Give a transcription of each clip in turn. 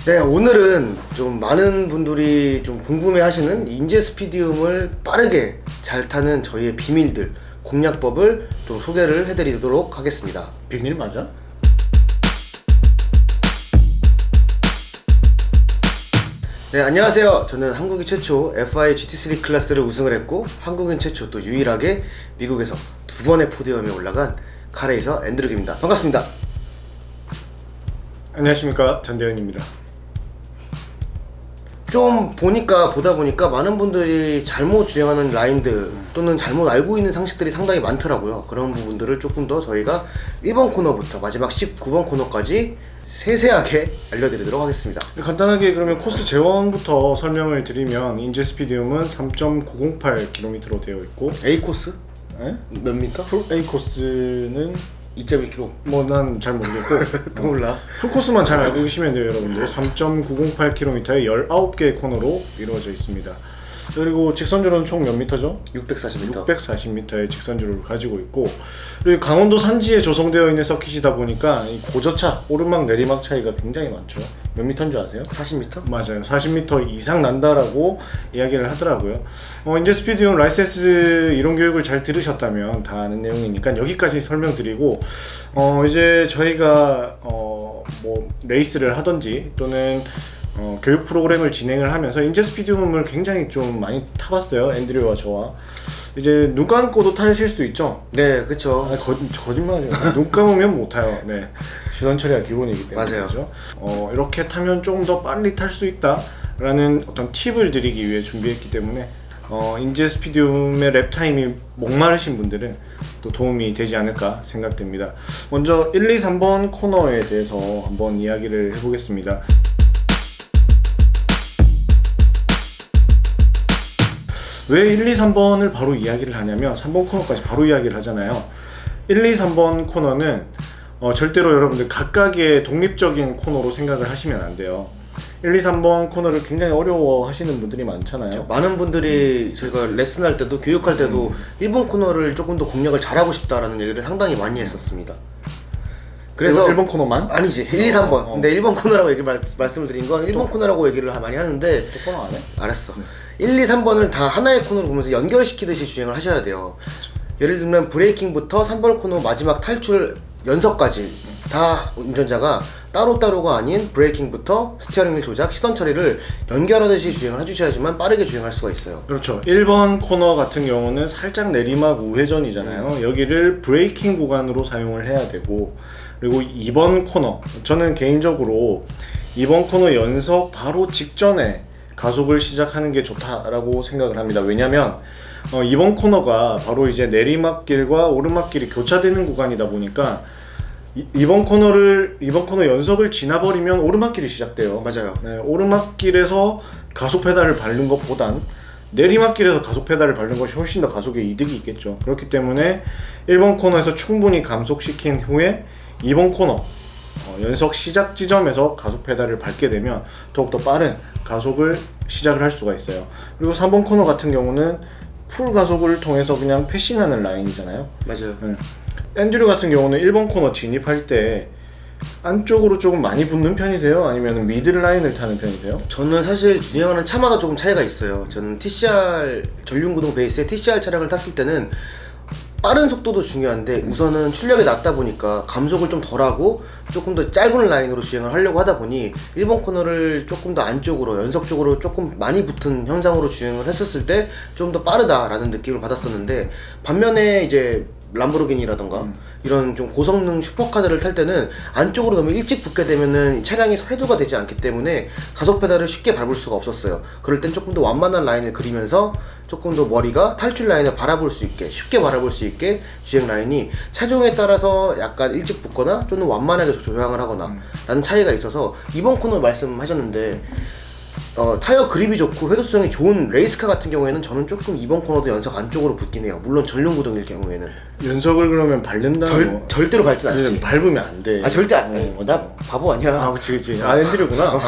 네, 오늘은 좀 많은 분들이 좀 궁금해 하시는 인제 스피디움을 빠르게 잘 타는 저희의 비밀들, 공략법을 좀 소개를 해드리도록 하겠습니다. 비밀 맞아? 네, 안녕하세요. 저는 한국인 최초 FI GT3 클래스를 우승을 했고, 한국인 최초 또 유일하게 미국에서 2번의 포디움에 올라간 카레이서 앤드룩입니다. 반갑습니다. 안녕하십니까, 전대현입니다. 좀 보다 보니까 많은 분들이 잘못 주행하는 라인들 또는 잘못 알고 있는 상식들이 상당히 많더라고요. 그런 부분들을 조금 더 저희가 1번 코너부터 마지막 19번 코너까지 세세하게 알려드리도록 하겠습니다. 간단하게 그러면 코스 재원부터 설명을 드리면 인제 스피디움은 3.908km로 되어 있고 A 코스? 에? 몇 미터? 풀 A 코스는 2.1km. 뭐 난 잘 모르겠고 또 몰라. 풀 코스만 잘 알고 계시면 돼요, 여러분들. 3.908km에 19개의 코너로 이루어져 있습니다. 그리고 직선주로는 총 몇 미터죠? 640m. 640m의 직선주를 가지고 있고, 그리고 강원도 산지에 조성되어 있는 서킷이다 보니까 이 고저차, 오르막 내리막 차이가 굉장히 많죠. 몇 미터인 줄 아세요? 40m? 맞아요. 40m 이상 난다라고 이야기를 하더라고요. 인제 스피디움 라이센스 이론 교육을 잘 들으셨다면 다 아는 내용이니까 여기까지 설명드리고, 이제 저희가 뭐 레이스를 하던지 또는 교육 프로그램을 진행을 하면서 인제 스피디움을 굉장히 좀 많이 타봤어요, 앤드류와 저와. 이제 눈 감고도 타실 수 있죠? 네, 그쵸. 거짓말이에요. 눈 감으면 못 타요. 네, 시선 처리가 기본이기 때문에. 맞아요. 그렇죠? 이렇게 타면 조금 더 빨리 탈 수 있다라는 어떤 팁을 드리기 위해 준비했기 때문에 인제 스피디움의 랩 타임이 목마르신 분들은 또 도움이 되지 않을까 생각됩니다. 먼저 1, 2, 3번 코너에 대해서 한번 이야기를 해보겠습니다. 왜 1, 2, 3번을 바로 이야기를 하냐면 3번 코너까지 바로 이야기를 하잖아요. 1, 2, 3번 코너는 절대로 여러분들 각각의 독립적인 코너로 생각을 하시면 안 돼요. 1, 2, 3번 코너를 굉장히 어려워 하시는 분들이 많잖아요. 많은 분들이 저희가 레슨할 때도 교육할 때도 1번 코너를 조금 더 공략을 잘하고 싶다라는 얘기를 상당히 많이 했었습니다. 그래서 1번 코너만? 아니지, 1, 2, 3번. 근데 1번 코너라고 말씀을 드린 건 1번 코너라고 얘기를 많이 하는데, 또 코너 안 해? 알았어. 1, 2, 3번을 다 하나의 코너로 보면서 연결시키듯이 주행을 하셔야 돼요. 예를 들면 브레이킹부터 3번 코너 마지막 탈출 연석까지 다 운전자가 따로따로가 아닌 브레이킹부터 스티어링 휠 조작, 시선 처리를 연결하듯이 주행을 해주셔야지만 빠르게 주행할 수가 있어요. 그렇죠. 1번 코너 같은 경우는 살짝 내리막 우회전이잖아요. 여기를 브레이킹 구간으로 사용을 해야 되고, 그리고 2번 코너, 저는 개인적으로 2번 코너 연석 바로 직전에 가속을 시작하는 게 좋다라고 생각을 합니다. 왜냐면 이번 코너가 바로 이제 내리막길과 오르막길이 교차되는 구간이다 보니까 이번 코너 연석을 지나버리면 오르막길이 시작돼요. 맞아요. 네, 오르막길에서 가속 페달을 밟는 것보단 내리막길에서 가속 페달을 밟는 것이 훨씬 더 가속에 이득이 있겠죠. 그렇기 때문에 1번 코너에서 충분히 감속시킨 후에 2번 코너 연석 시작 지점에서 가속 페달을 밟게 되면 더욱더 빠른 가속을 시작을 할 수가 있어요. 그리고 3번 코너 같은 경우는 풀 가속을 통해서 그냥 패싱하는 라인이잖아요. 맞아요. 네. 앤드류 같은 경우는 1번 코너 진입할 때 안쪽으로 조금 많이 붙는 편이세요? 아니면 미들 라인을 타는 편이세요? 저는 사실 주행하는 차마다 조금 차이가 있어요. 저는 TCR 전륜구동 베이스의 TCR 차량을 탔을 때는 빠른 속도도 중요한데 우선은 출력이 낮다 보니까 감속을 좀 덜하고 조금 더 짧은 라인으로 주행을 하려고 하다 보니 1번 코너를 조금 더 안쪽으로 연속 쪽으로 조금 많이 붙은 현상으로 주행을 했었을 때 좀 더 빠르다라는 느낌을 받았었는데, 반면에 이제 람보르기니라던가 이런 좀 고성능 슈퍼카들을 탈 때는 안쪽으로 너무 일찍 붙게 되면은 차량이 회두가 되지 않기 때문에 가속 페달을 쉽게 밟을 수가 없었어요. 그럴 땐 조금 더 완만한 라인을 그리면서 조금 더 머리가 탈출 라인을 바라볼 수 있게, 쉽게 바라볼 수 있게 주행 라인이 차종에 따라서 약간 일찍 붙거나 또는 완만하게 조향을 하거나 라는 차이가 있어서, 이번 코너 말씀하셨는데 타이어 그립이 좋고 회도성이 좋은 레이스카 같은 경우에는 저는 조금 이번 코너도 연석 안쪽으로 붙긴 해요. 물론 전륜구동일 경우에는. 연석을 그러면 밟는다고? 절대로 밟진 않지. 밟으면 안 돼. 절대 안 해. 나 바보 아니야. 아, 그치. 아, 앤드류구나.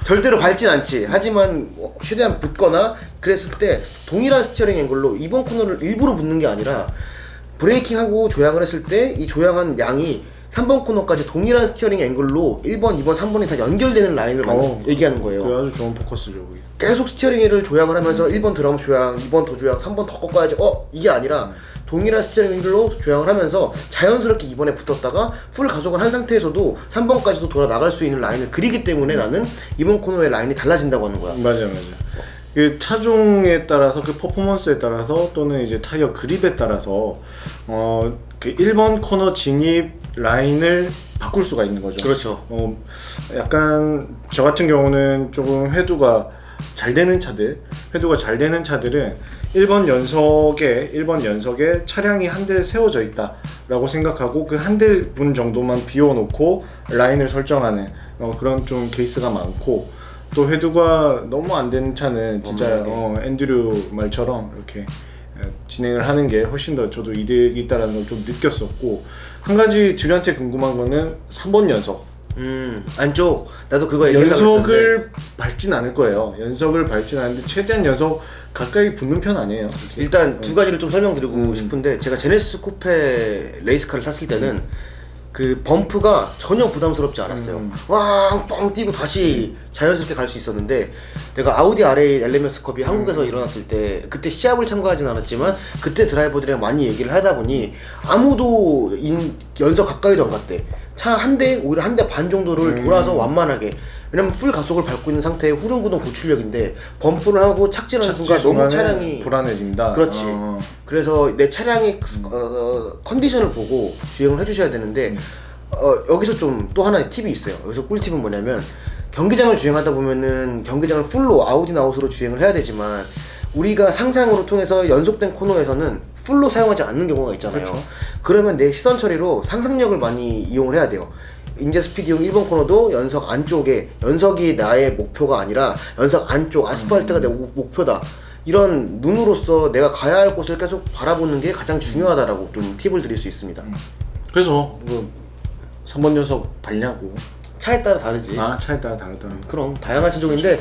절대로 밟진 않지. 하지만 최대한 붙거나 그랬을 때 동일한 스티어링 앵글로 이번 코너를 일부러 붙는 게 아니라 브레이킹하고 조향을 했을 때 이 조향한 양이 3번 코너까지 동일한 스티어링 앵글로 1번, 2번, 3번이 다 연결되는 라인을 얘기하는 거예요. 그게 아주 좋은 포커스죠. 그게. 계속 스티어링을 조향을 하면서 1번 드럼 조향, 2번 더 조향, 3번 더 꺾어야지 이게 아니라 동일한 스티어링 앵글로 조향을 하면서 자연스럽게 2번에 붙었다가 풀 가속을 한 상태에서도 3번까지도 돌아 나갈 수 있는 라인을 그리기 때문에 나는 이번 코너의 라인이 달라진다고 하는 거야. 맞아. 그 차종에 따라서 그 퍼포먼스에 따라서 또는 이제 타이어 그립에 따라서 그 1번 코너 진입 라인을 바꿀 수가 있는 거죠. 그렇죠. 약간 저 같은 경우는 조금 회두가 잘 되는 차들은 1번 연석에 차량이 한 대 세워져 있다라고 생각하고 그 한 대분 정도만 비워놓고 라인을 설정하는 그런 좀 케이스가 많고, 또 회두가 너무 안 되는 차는 진짜 앤드류 말처럼 이렇게 진행을 하는 게 훨씬 더 저도 이득이 있다는 걸 좀 느꼈었고, 한 가지 듀란트한테 궁금한 거는 3번 연석. 안쪽 나도 그거 얘기하려고 연석을 밟진 않을 거예요. 연석을 밟진 않는데 최대한 연석 가까이 붙는 편 아니에요. 솔직히. 일단 두 가지를 좀 설명드리고 싶은데, 제가 제네시스 쿠페 레이스카를 탔을 때는 그 범프가 전혀 부담스럽지 않았어요. 왕뻥 뛰고 다시 자연스럽게 갈 수 있었는데, 내가 아우디 R8 LMS컵이 한국에서 일어났을 때 그때 시합을 참가하진 않았지만 그때 드라이버들이랑 많이 얘기를 하다 보니 아무도 연석 가까이도 안 갔대. 차 한 대, 오히려 한 대 반 정도를 돌아서 완만하게, 왜냐면 풀 가속을 밟고 있는 상태에 후륜구동 고출력인데 범프를 하고 착지하는 순간 너무 차량이 불안해진다. 그렇지. 그래서 내 차량의 컨디션을 보고 주행을 해주셔야 되는데, 여기서 좀 또 하나의 팁이 있어요. 여기서 꿀팁은 뭐냐면, 경기장을 주행하다 보면은 경기장을 풀로 아웃인 아웃으로 주행을 해야 되지만 우리가 상상으로 통해서 연속된 코너에서는 풀로 사용하지 않는 경우가 있잖아요. 그렇죠. 그러면 내 시선 처리로 상상력을 많이 이용을 해야 돼요. 인제 스피드용 1번 코너도 연석 안쪽에, 연석이 나의 목표가 아니라 연석 안쪽 아스팔트가 내 목표다, 이런 눈으로서 내가 가야 할 곳을 계속 바라보는 게 가장 중요하다라고 좀 팁을 드릴 수 있습니다. 그래서 3번 연석 밟냐고. 차에 따라 다르지. 차에 따라 다르다. 그럼 다양한 차종인데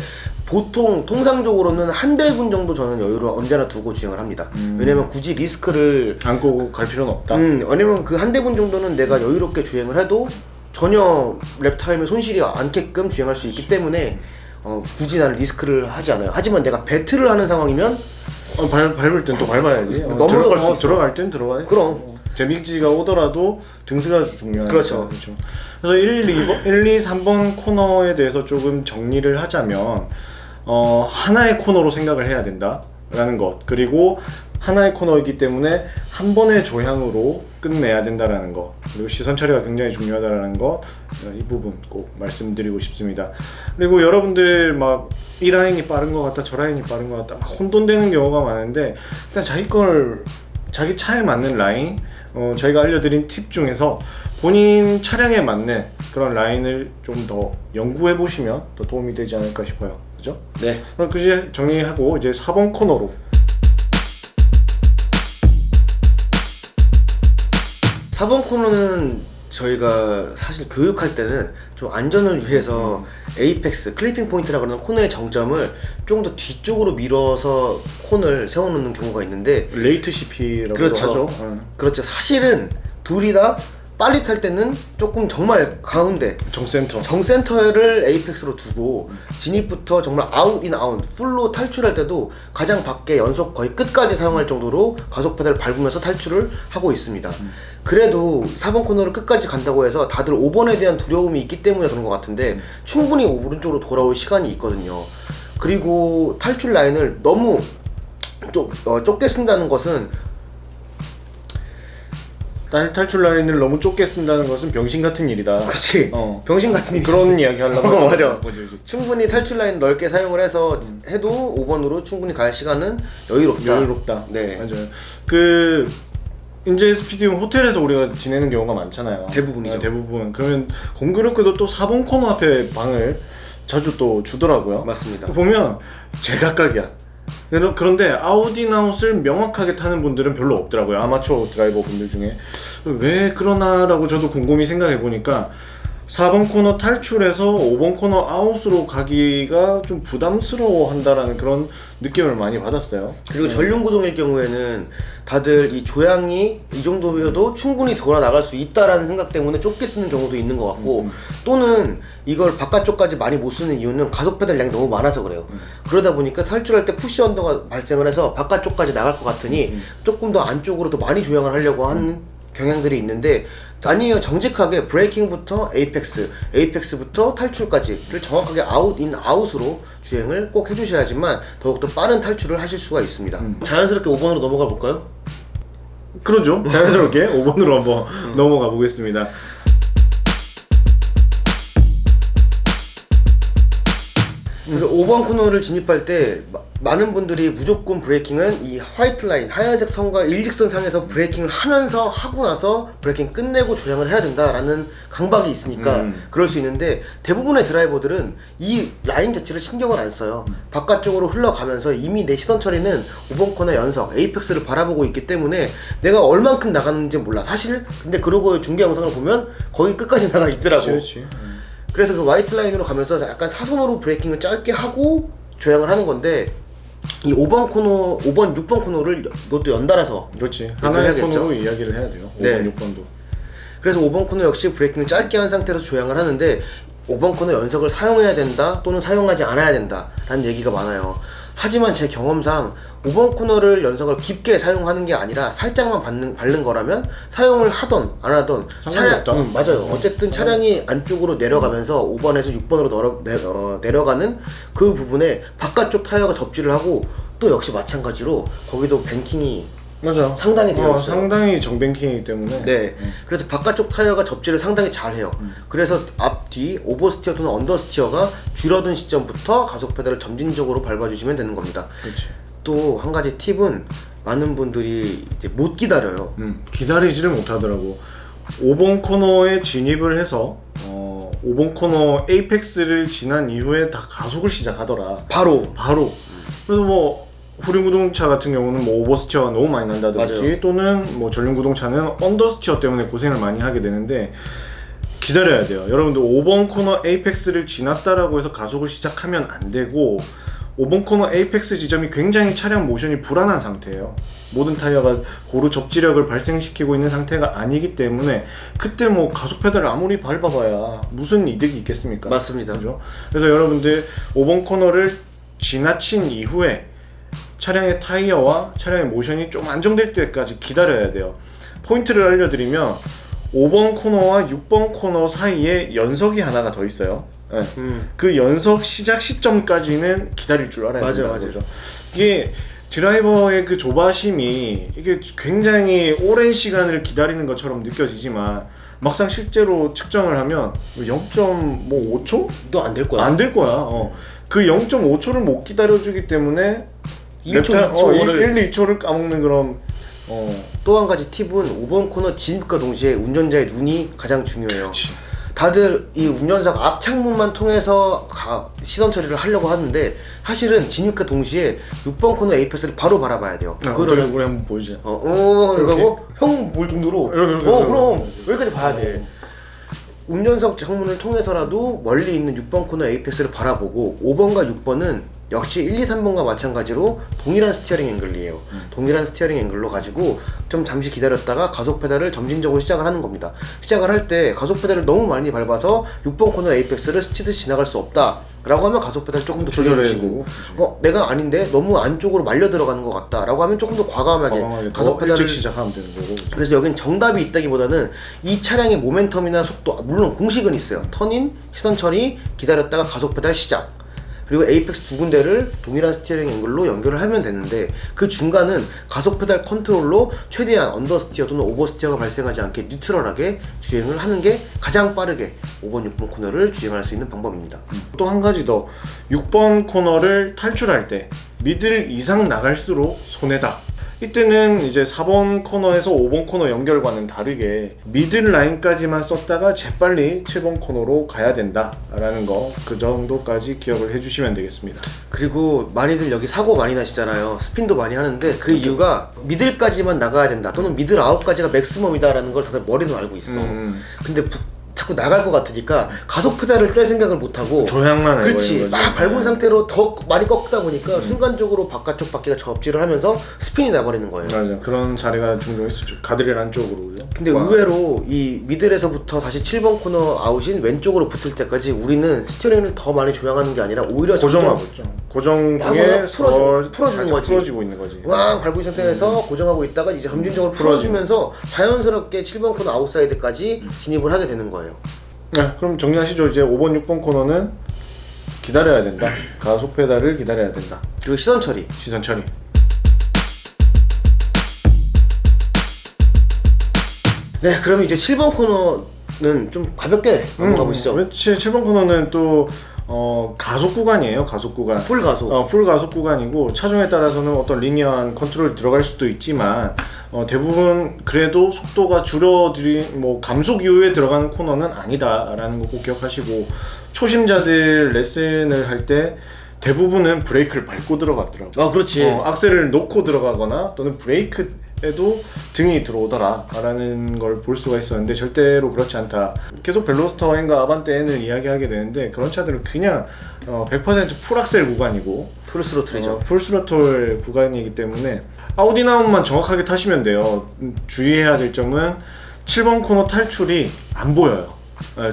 통상적으로는 한 대분 정도 저는 여유를 언제나 두고 주행을 합니다. 왜냐면 굳이 리스크를 안고 갈 필요는 없다. 왜냐면 그 한 대분 정도는 내가 여유롭게 주행을 해도 전혀 랩타임에 손실이 않게끔 주행할 수 있기 때문에 굳이 나는 리스크를 하지 않아요. 하지만 내가 배틀을 하는 상황이면 밟을 땐 또 밟아야지. 넘어갈 수 있어. 들어갈 땐 들어가야지. 그럼. 데미지가 오더라도 등수가 중요하니까. 그렇죠. 그래서 1, 2, 3번 코너에 대해서 조금 정리를 하자면, 하나의 코너로 생각을 해야 된다라는 것, 그리고 하나의 코너이기 때문에 한 번의 조향으로 끝내야 된다라는 것, 그리고 시선 처리가 굉장히 중요하다라는 것, 이 부분 꼭 말씀드리고 싶습니다. 그리고 여러분들 막 이 라인이 빠른 것 같다, 저 라인이 빠른 것 같다, 막 혼돈되는 경우가 많은데, 일단 자기 차에 맞는 라인, 저희가 알려드린 팁 중에서 본인 차량에 맞는 그런 라인을 좀 더 연구해 보시면 더 도움이 되지 않을까 싶어요. 그죠? 네. 그럼 이제 정리하고 이제 4번 코너로. 4번 코너는 저희가 사실 교육할 때는 좀 안전을 위해서 에이펙스, 클리핑 포인트라고 하는 코너의 정점을 좀 더 뒤쪽으로 밀어서 콘을 세워놓는 경우가 있는데, 레이트 CP라고 그렇죠. 하죠. 그렇죠. 사실은 둘이 다 빨리 탈 때는 조금 정말 가운데 정센터를 에이펙스로 두고 진입부터 정말 아웃인 아웃 풀로 탈출할 때도 가장 밖에 연속 거의 끝까지 사용할 정도로 가속 페달을 밟으면서 탈출을 하고 있습니다. 그래도 4번 코너를 끝까지 간다고 해서 다들 5번에 대한 두려움이 있기 때문에 그런 것 같은데, 충분히 오른쪽으로 돌아올 시간이 있거든요. 그리고 탈출 라인을 너무 좁게 쓴다는 것은, 탈출 라인을 너무 좁게 쓴다는 것은 병신 같은 일이다. 그치. 병신 같은 일. 그런 이야기 하려고. 맞아. 충분히 탈출 라인 넓게 사용을 해서 해도 5번으로 충분히 갈 시간은 여유롭다. 네. 맞아요. 이제 스피드용 호텔에서 우리가 지내는 경우가 많잖아요. 대부분이죠. 대부분. 그러면 공교롭게도 또 4번 코너 앞에 방을 자주 또 주더라고요. 맞습니다. 보면 제각각이야. 그런데 아웃인아웃을 명확하게 타는 분들은 별로 없더라고요. 아마추어 드라이버 분들 중에. 왜 그러나라고 저도 곰곰이 생각해 보니까 4번 코너 탈출해서 5번 코너 아웃으로 가기가 좀 부담스러워 한다라는 그런 느낌을 많이 받았어요. 그리고 전륜구동일 경우에는 다들 이 조향이 이 정도여도 충분히 돌아 나갈 수 있다라는 생각 때문에 좁게 쓰는 경우도 있는 것 같고, 또는 이걸 바깥쪽까지 많이 못 쓰는 이유는 가속 페달 양이 너무 많아서 그래요. 그러다 보니까 탈출할 때 푸시 언더가 발생을 해서 바깥쪽까지 나갈 것 같으니 조금 더 안쪽으로 더 많이 조향을 하려고 하는 경향들이 있는데, 아니에요. 정직하게 브레이킹부터 에이펙스부터 탈출까지를 정확하게 아웃 인 아웃으로 주행을 꼭 해주셔야지만 더욱더 빠른 탈출을 하실 수가 있습니다. 자연스럽게 5번으로 넘어가 볼까요? 그러죠. 자연스럽게 5번으로 한번 넘어가 보겠습니다. 그래서 5번 코너를 진입할 때 많은 분들이 무조건 브레이킹은 이 화이트 라인, 하얀색 선과 일직선 상에서 브레이킹을 하면서 하고 나서 브레이킹 끝내고 조향을 해야 된다라는 강박이 있으니까 그럴 수 있는데, 대부분의 드라이버들은 이 라인 자체를 신경을 안 써요. 바깥쪽으로 흘러가면서 이미 내 시선 처리는 5번 코너 연석, 에이펙스를 바라보고 있기 때문에 내가 얼만큼 나가는지 몰라. 사실 근데 그러고 중계 영상을 보면 거의 끝까지 나가 있더라고. 그렇지. 그래서 그 화이트 라인으로 가면서 약간 사선으로 브레이킹을 짧게 하고 조향을 하는 건데, 이 5번 코너, 5번, 6번 코너를 이것도 연달아서 그렇지. 하나의 해야겠죠. 코너로 이야기를 해야 돼요. 5번, 네. 6번도. 그래서 5번 코너 역시 브레이킹을 짧게 한 상태로 조향을 하는데, 5번 코너 연석을 사용해야 된다 또는 사용하지 않아야 된다 라는 얘기가 많아요. 하지만 제 경험상 5번 코너를 연석을 깊게 사용하는 게 아니라 살짝만 바른 거라면 사용을 하던 안 하던 상관이 없다. 맞아요. 어쨌든 차량이 안쪽으로 내려가면서 5번에서 6번으로 내려가는 그 부분에 바깥쪽 타이어가 접지를 하고, 또 역시 마찬가지로 거기도 뱅킹이 맞아. 상당히 되어 있어요. 상당히 정뱅킹이기 때문에. 네. 그래서 바깥쪽 타이어가 접지를 상당히 잘 해요. 그래서 앞뒤 오버스티어 또는 언더스티어가 줄어든 시점부터 가속 페달을 점진적으로 밟아주시면 되는 겁니다. 그렇지. 또 한 가지 팁은 많은 분들이 이제 못 기다려요. 기다리지를 못하더라고. 5번 코너에 진입을 해서 5번 코너 에이펙스를 지난 이후에 다 가속을 시작하더라. 바로. 그래서 뭐 후륜구동차 같은 경우는 뭐 오버스티어가 너무 많이 난다든지, 맞아요. 또는 뭐 전륜구동차는 언더스티어 때문에 고생을 많이 하게 되는데, 기다려야 돼요. 여러분들 5번 코너 에이펙스를 지났다라고 해서 가속을 시작하면 안 되고, 5번 코너 에이펙스 지점이 굉장히 차량 모션이 불안한 상태예요. 모든 타이어가 고루 접지력을 발생시키고 있는 상태가 아니기 때문에 그때 뭐 가속 페달을 아무리 밟아봐야 무슨 이득이 있겠습니까? 맞습니다. 그죠? 그래서 여러분들 5번 코너를 지나친 이후에 차량의 타이어와 차량의 모션이 좀 안정될 때까지 기다려야 돼요. 포인트를 알려드리면 5번 코너와 6번 코너 사이에 연석이 하나가 더 있어요. 네. 그 연석 시작 시점까지는 기다릴 줄 알아야 맞아요, 된다는 맞아요. 거죠. 이게 드라이버의 그 조바심이 이게 굉장히 오랜 시간을 기다리는 것처럼 느껴지지만, 막상 실제로 측정을 하면 0.5초? 또 안 될 거야. 안 될 거야. 그 0.5초를 못 기다려주기 때문에 1초, 2초를 1, 2초를 까먹는 그런 또 한 가지 팁은 5번 코너 진입과 동시에 운전자의 눈이 가장 중요해요. 그치. 다들 이 운전석 앞 창문만 통해서 시선 처리를 하려고 하는데, 사실은 진입과 동시에 6번 코너 에이펙스를 바로 바라봐야 돼요. 그거를 우리 한번 보여주자. 이러고 형 볼 정도로 이렇게. 그럼 여기까지 봐야 돼. 운전석 창문을 통해서라도 멀리 있는 6번 코너 에이펙스를 바라보고, 5번과 6번은 역시 1, 2, 3번과 마찬가지로 동일한 스티어링 앵글이에요. 동일한 스티어링 앵글로 가지고 좀 잠시 기다렸다가 가속 페달을 점진적으로 시작을 하는 겁니다. 시작을 할 때 가속 페달을 너무 많이 밟아서 6번 코너 에이펙스를 스치듯이 지나갈 수 없다 라고 하면 가속 페달을 조금 더 조절해주시고, 내가 아닌데 너무 안쪽으로 말려 들어가는 것 같다 라고 하면 조금 더 과감하게 가속 페달을 일찍 시작하면 되는 거고. 그래서 여긴 정답이 있다기보다는 이 차량의 모멘텀이나 속도, 물론 공식은 있어요. 턴인, 시선 처리, 기다렸다가 가속 페달 시작, 그리고 에이펙스 두 군데를 동일한 스티어링 앵글로 연결을 하면 되는데, 그 중간은 가속 페달 컨트롤로 최대한 언더스티어 또는 오버스티어가 발생하지 않게 뉴트럴하게 주행을 하는 게 가장 빠르게 5번, 6번 코너를 주행할 수 있는 방법입니다. 또 한 가지 더, 6번 코너를 탈출할 때 미들 이상 나갈수록 손해다. 이때는 이제 4번 코너에서 5번 코너 연결과는 다르게 미들 라인까지만 썼다가 재빨리 7번 코너로 가야 된다라는 거, 그 정도까지 기억을 해주시면 되겠습니다. 그리고 많이들 여기 사고 많이 나시잖아요. 스핀도 많이 하는데 그 이유가 미들까지만 나가야 된다 또는 미들 아웃까지가 맥시멈이다 라는 걸 다들 머리는 알고 있어. 근데 자꾸 나갈 것 같으니까 가속 페달을 뗄 생각을 못 하고 조향만 해버리는 그렇지 거지. 막 밟은 상태로 더 많이 꺾다 보니까 순간적으로 바깥쪽 바퀴가 접지를 하면서 스핀이 나버리는 거예요. 맞아. 그런 사례가 종종 있었죠. 가드레일 안쪽으로. 그죠? 근데 의외로 이 미들에서부터 다시 7번 코너 아웃인 왼쪽으로 붙을 때까지 우리는 스티어링을 더 많이 조향하는 게 아니라 오히려 고정하고 있죠. 고정 중에 풀어주는 거지. 풀어지고 있는 거지. 왕 밟고 있는 상태에서 고정하고 있다가 이제 점진적으로 풀어주면서 자연스럽게 7번 코너 아웃사이드까지 진입을 하게 되는 거예요. 네, 그럼 정리하시죠. 이제 5번, 6번 코너는 기다려야 된다. 가속 페달을 기다려야 된다. 그리고 시선 처리. 시선 처리. 네, 그럼 이제 7번 코너는 좀 가볍게 넘어가 보시죠. 그렇지. 7번 코너는 또 가속 구간이에요. 가속 구간. 풀 가속. 풀 가속 구간이고 차종에 따라서는 어떤 리니어한 컨트롤이 들어갈 수도 있지만 대부분 그래도 속도가 줄어들인 뭐 감속 이후에 들어가는 코너는 아니다라는 거 꼭 기억하시고 초심자들 레슨을 할 때 대부분은 브레이크를 밟고 들어갔더라고요. 그렇지. 악셀을 놓고 들어가거나 또는 브레이크에도 등이 들어오더라 라는 걸 볼 수가 있었는데 절대로 그렇지 않다. 계속 벨로스터인가 아반떼는 이야기하게 되는데 그런 차들은 그냥 100% 풀악셀 구간이고 풀 스로틀이죠. 풀스로틀 구간이기 때문에 아우디 나움만 정확하게 타시면 돼요. 주의해야 될 점은 7번 코너 탈출이 안 보여요.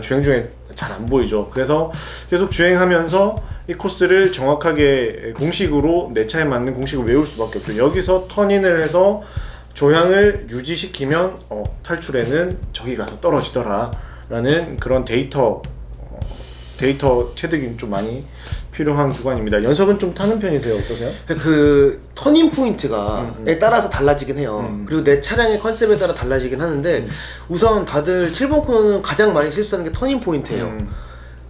주행 중에 잘 안 보이죠. 그래서 계속 주행하면서 이 코스를 정확하게 공식으로 내 차에 맞는 공식을 외울 수밖에 없죠. 여기서 턴인을 해서 조향을 유지시키면 탈출에는 저기 가서 떨어지더라 라는 그런 데이터 체득이 좀 많이 필요한 구간입니다. 연석은 좀 타는 편이세요? 어떠세요? 그 터닝 포인트가에 따라서 달라지긴 해요. 그리고 내 차량의 컨셉에 따라 달라지긴 하는데 우선 다들 7번 코너는 가장 많이 실수하는 게 터닝 포인트예요.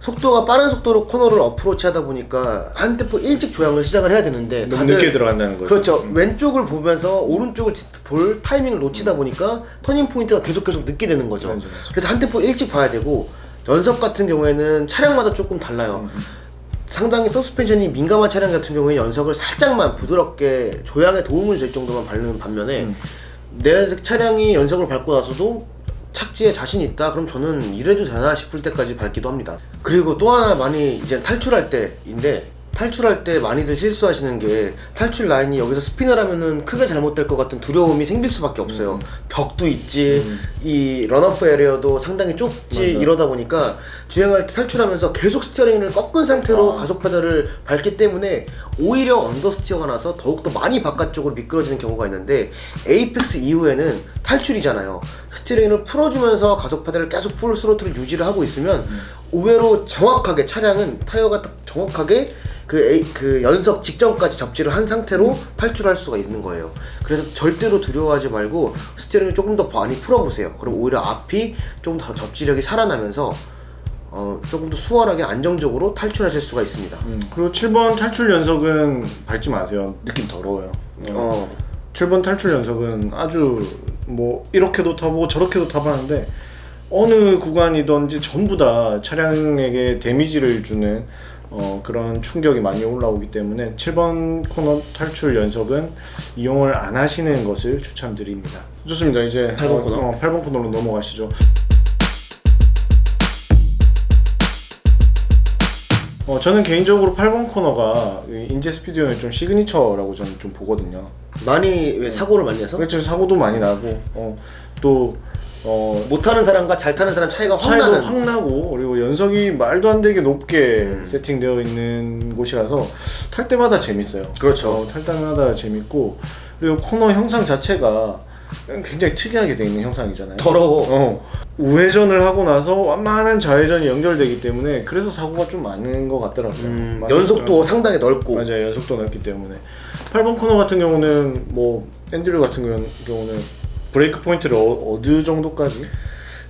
속도가 빠른 속도로 코너를 어프로치 하다 보니까 한 템포 일찍 조향을 시작을 해야 되는데 너무 늦게 들어간다는 거죠. 그렇죠. 왼쪽을 보면서 오른쪽을 볼 타이밍을 놓치다 보니까 터닝 포인트가 계속 늦게 되는 거죠. 맞아. 그래서 한 템포 일찍 봐야 되고 연석 같은 경우에는 차량마다 조금 달라요. 상당히 서스펜션이 민감한 차량 같은 경우에 연석을 살짝만 부드럽게 조향에 도움을 줄 정도만 밟는 반면에 내 차량이 연석을 밟고 나서도 착지에 자신 있다? 그럼 저는 이래도 되나 싶을 때까지 밟기도 합니다. 그리고 또 하나 많이 이제 탈출할 때인데 탈출할 때 많이들 실수하시는 게 탈출 라인이 여기서 스핀을 하면은 크게 잘못될 것 같은 두려움이 생길 수밖에 없어요. 벽도 있지, 이 런오프 에리어도 상당히 좁지. 맞아. 이러다 보니까 주행할 때 탈출하면서 계속 스티어링을 꺾은 상태로 가속 페달을 밟기 때문에 오히려 언더스티어가 나서 더욱더 많이 바깥쪽으로 미끄러지는 경우가 있는데 에이펙스 이후에는 탈출이잖아요. 스티어링을 풀어주면서 가속 페달을 계속 풀 스로틀을 유지를 하고 있으면 의외로 정확하게 차량은 타이어가 딱 정확하게 그 연석 직전까지 접지를 한 상태로 탈출할 수가 있는 거예요. 그래서 절대로 두려워하지 말고 스티어링을 조금 더 많이 풀어보세요. 그럼 오히려 앞이 좀 더 접지력이 살아나면서 조금 더 수월하게 안정적으로 탈출하실 수가 있습니다. 그리고 7번 탈출 연석은 밟지 마세요. 느낌 더러워요. 7번 탈출 연석은 아주 뭐 이렇게도 타보고 저렇게도 타봤는데 어느 구간이든지 전부 다 차량에게 데미지를 주는 그런 충격이 많이 올라오기 때문에 7번 코너 탈출 연석은 이용을 안 하시는 것을 추천드립니다. 좋습니다. 이제 8번 코너. 8번 코너로 넘어가시죠. 저는 개인적으로 8번 코너가 인제 스피드용의 좀 시그니처라고 저는 좀 보거든요. 많이 왜 사고를 많이 해서? 그렇죠. 사고도 많이 나고 또 못하는 사람과 잘 타는 사람 차이가 확 차이도 나는. 확 나고 그리고 연석이 말도 안 되게 높게 세팅되어 있는 곳이라서 탈 때마다 재밌어요. 그렇죠. 탈 때마다 재밌고 그리고 코너 형상 자체가 굉장히 특이하게 되어 있는 형상이잖아요. 더러워. 우회전을 하고 나서 완만한 좌회전이 연결되기 때문에 그래서 사고가 좀 많은 것 같더라고요. 연속도 상당히 넓고. 맞아요. 연속도 넓기 때문에 8번 코너 같은 경우는 뭐 앤드류 같은 경우는 브레이크 포인트를 어느 정도까지?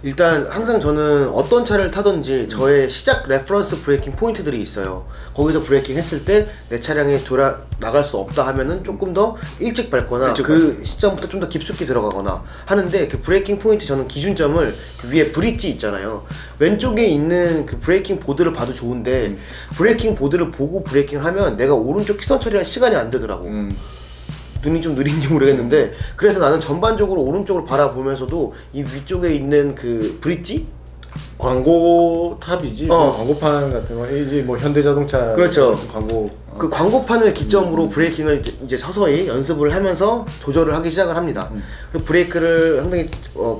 일단 항상 저는 어떤 차를 타든지 저의 시작 레퍼런스 브레이킹 포인트들이 있어요. 거기서 브레이킹 했을 때 내 차량이 돌아 나갈 수 없다 하면은 조금 더 일찍 밟거나 그 시점부터 좀 더 깊숙이 들어가거나 하는데 그 브레이킹 포인트 저는 기준점을 그 위에 브릿지 있잖아요. 왼쪽에 있는 그 브레이킹 보드를 봐도 좋은데 브레이킹 보드를 보고 브레이킹을 하면 내가 오른쪽 시선 처리할 시간이 안 되더라고. 눈이 좀 느린지 모르겠는데 그래서 나는 전반적으로 오른쪽을 바라보면서도 이 위쪽에 있는 그 브릿지? 광고탑이지. 광고판 같은 거 이제 뭐 현대자동차 그렇죠. 광고. 그 광고판을 기점으로 브레이킹을 이제 서서히 연습을 하면서 조절을 하기 시작을 합니다. 그리고 브레이크를 상당히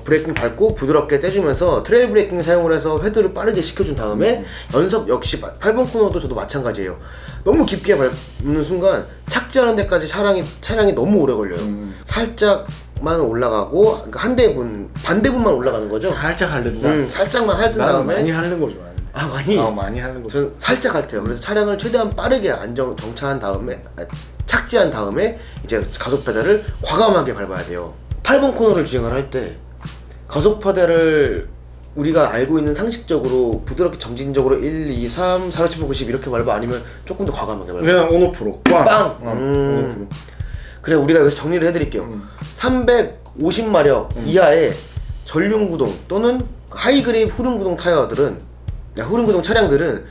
브레이킹 밟고 부드럽게 떼주면서 트레일 브레이킹 사용을 해서 헤드를 빠르게 식혀준 다음에 연속 역시 8번 코너도 저도 마찬가지예요. 너무 깊게 밟는 순간 착지하는 데까지 차량이 너무 오래 걸려요. 살짝만 올라가고 그러니까 한 대분 반대분만 올라가는 거죠. 살짝 하른다. 살짝만 핥은 다음에 많이 하는 거 좋아해. 많이 하는 거. 저는 살짝 핥아요. 그래서 차량을 최대한 빠르게 정차한 다음에 착지한 다음에 이제 가속 페달을 과감하게 밟아야 돼요. 8번 코너를 주행을 할 때 가속 페달을 우리가 알고 있는 상식적으로 부드럽게 점진적으로 1, 2, 3, 4, 5, 7, 8, 90 이렇게 밟아 아니면 조금 더 과감하게 밟아? 그냥 온오프로 빵! 그래 우리가 여기서 정리를 해드릴게요. 350마력 이하의 전륜구동 또는 하이그립 후륜구동 후륜구동 차량들은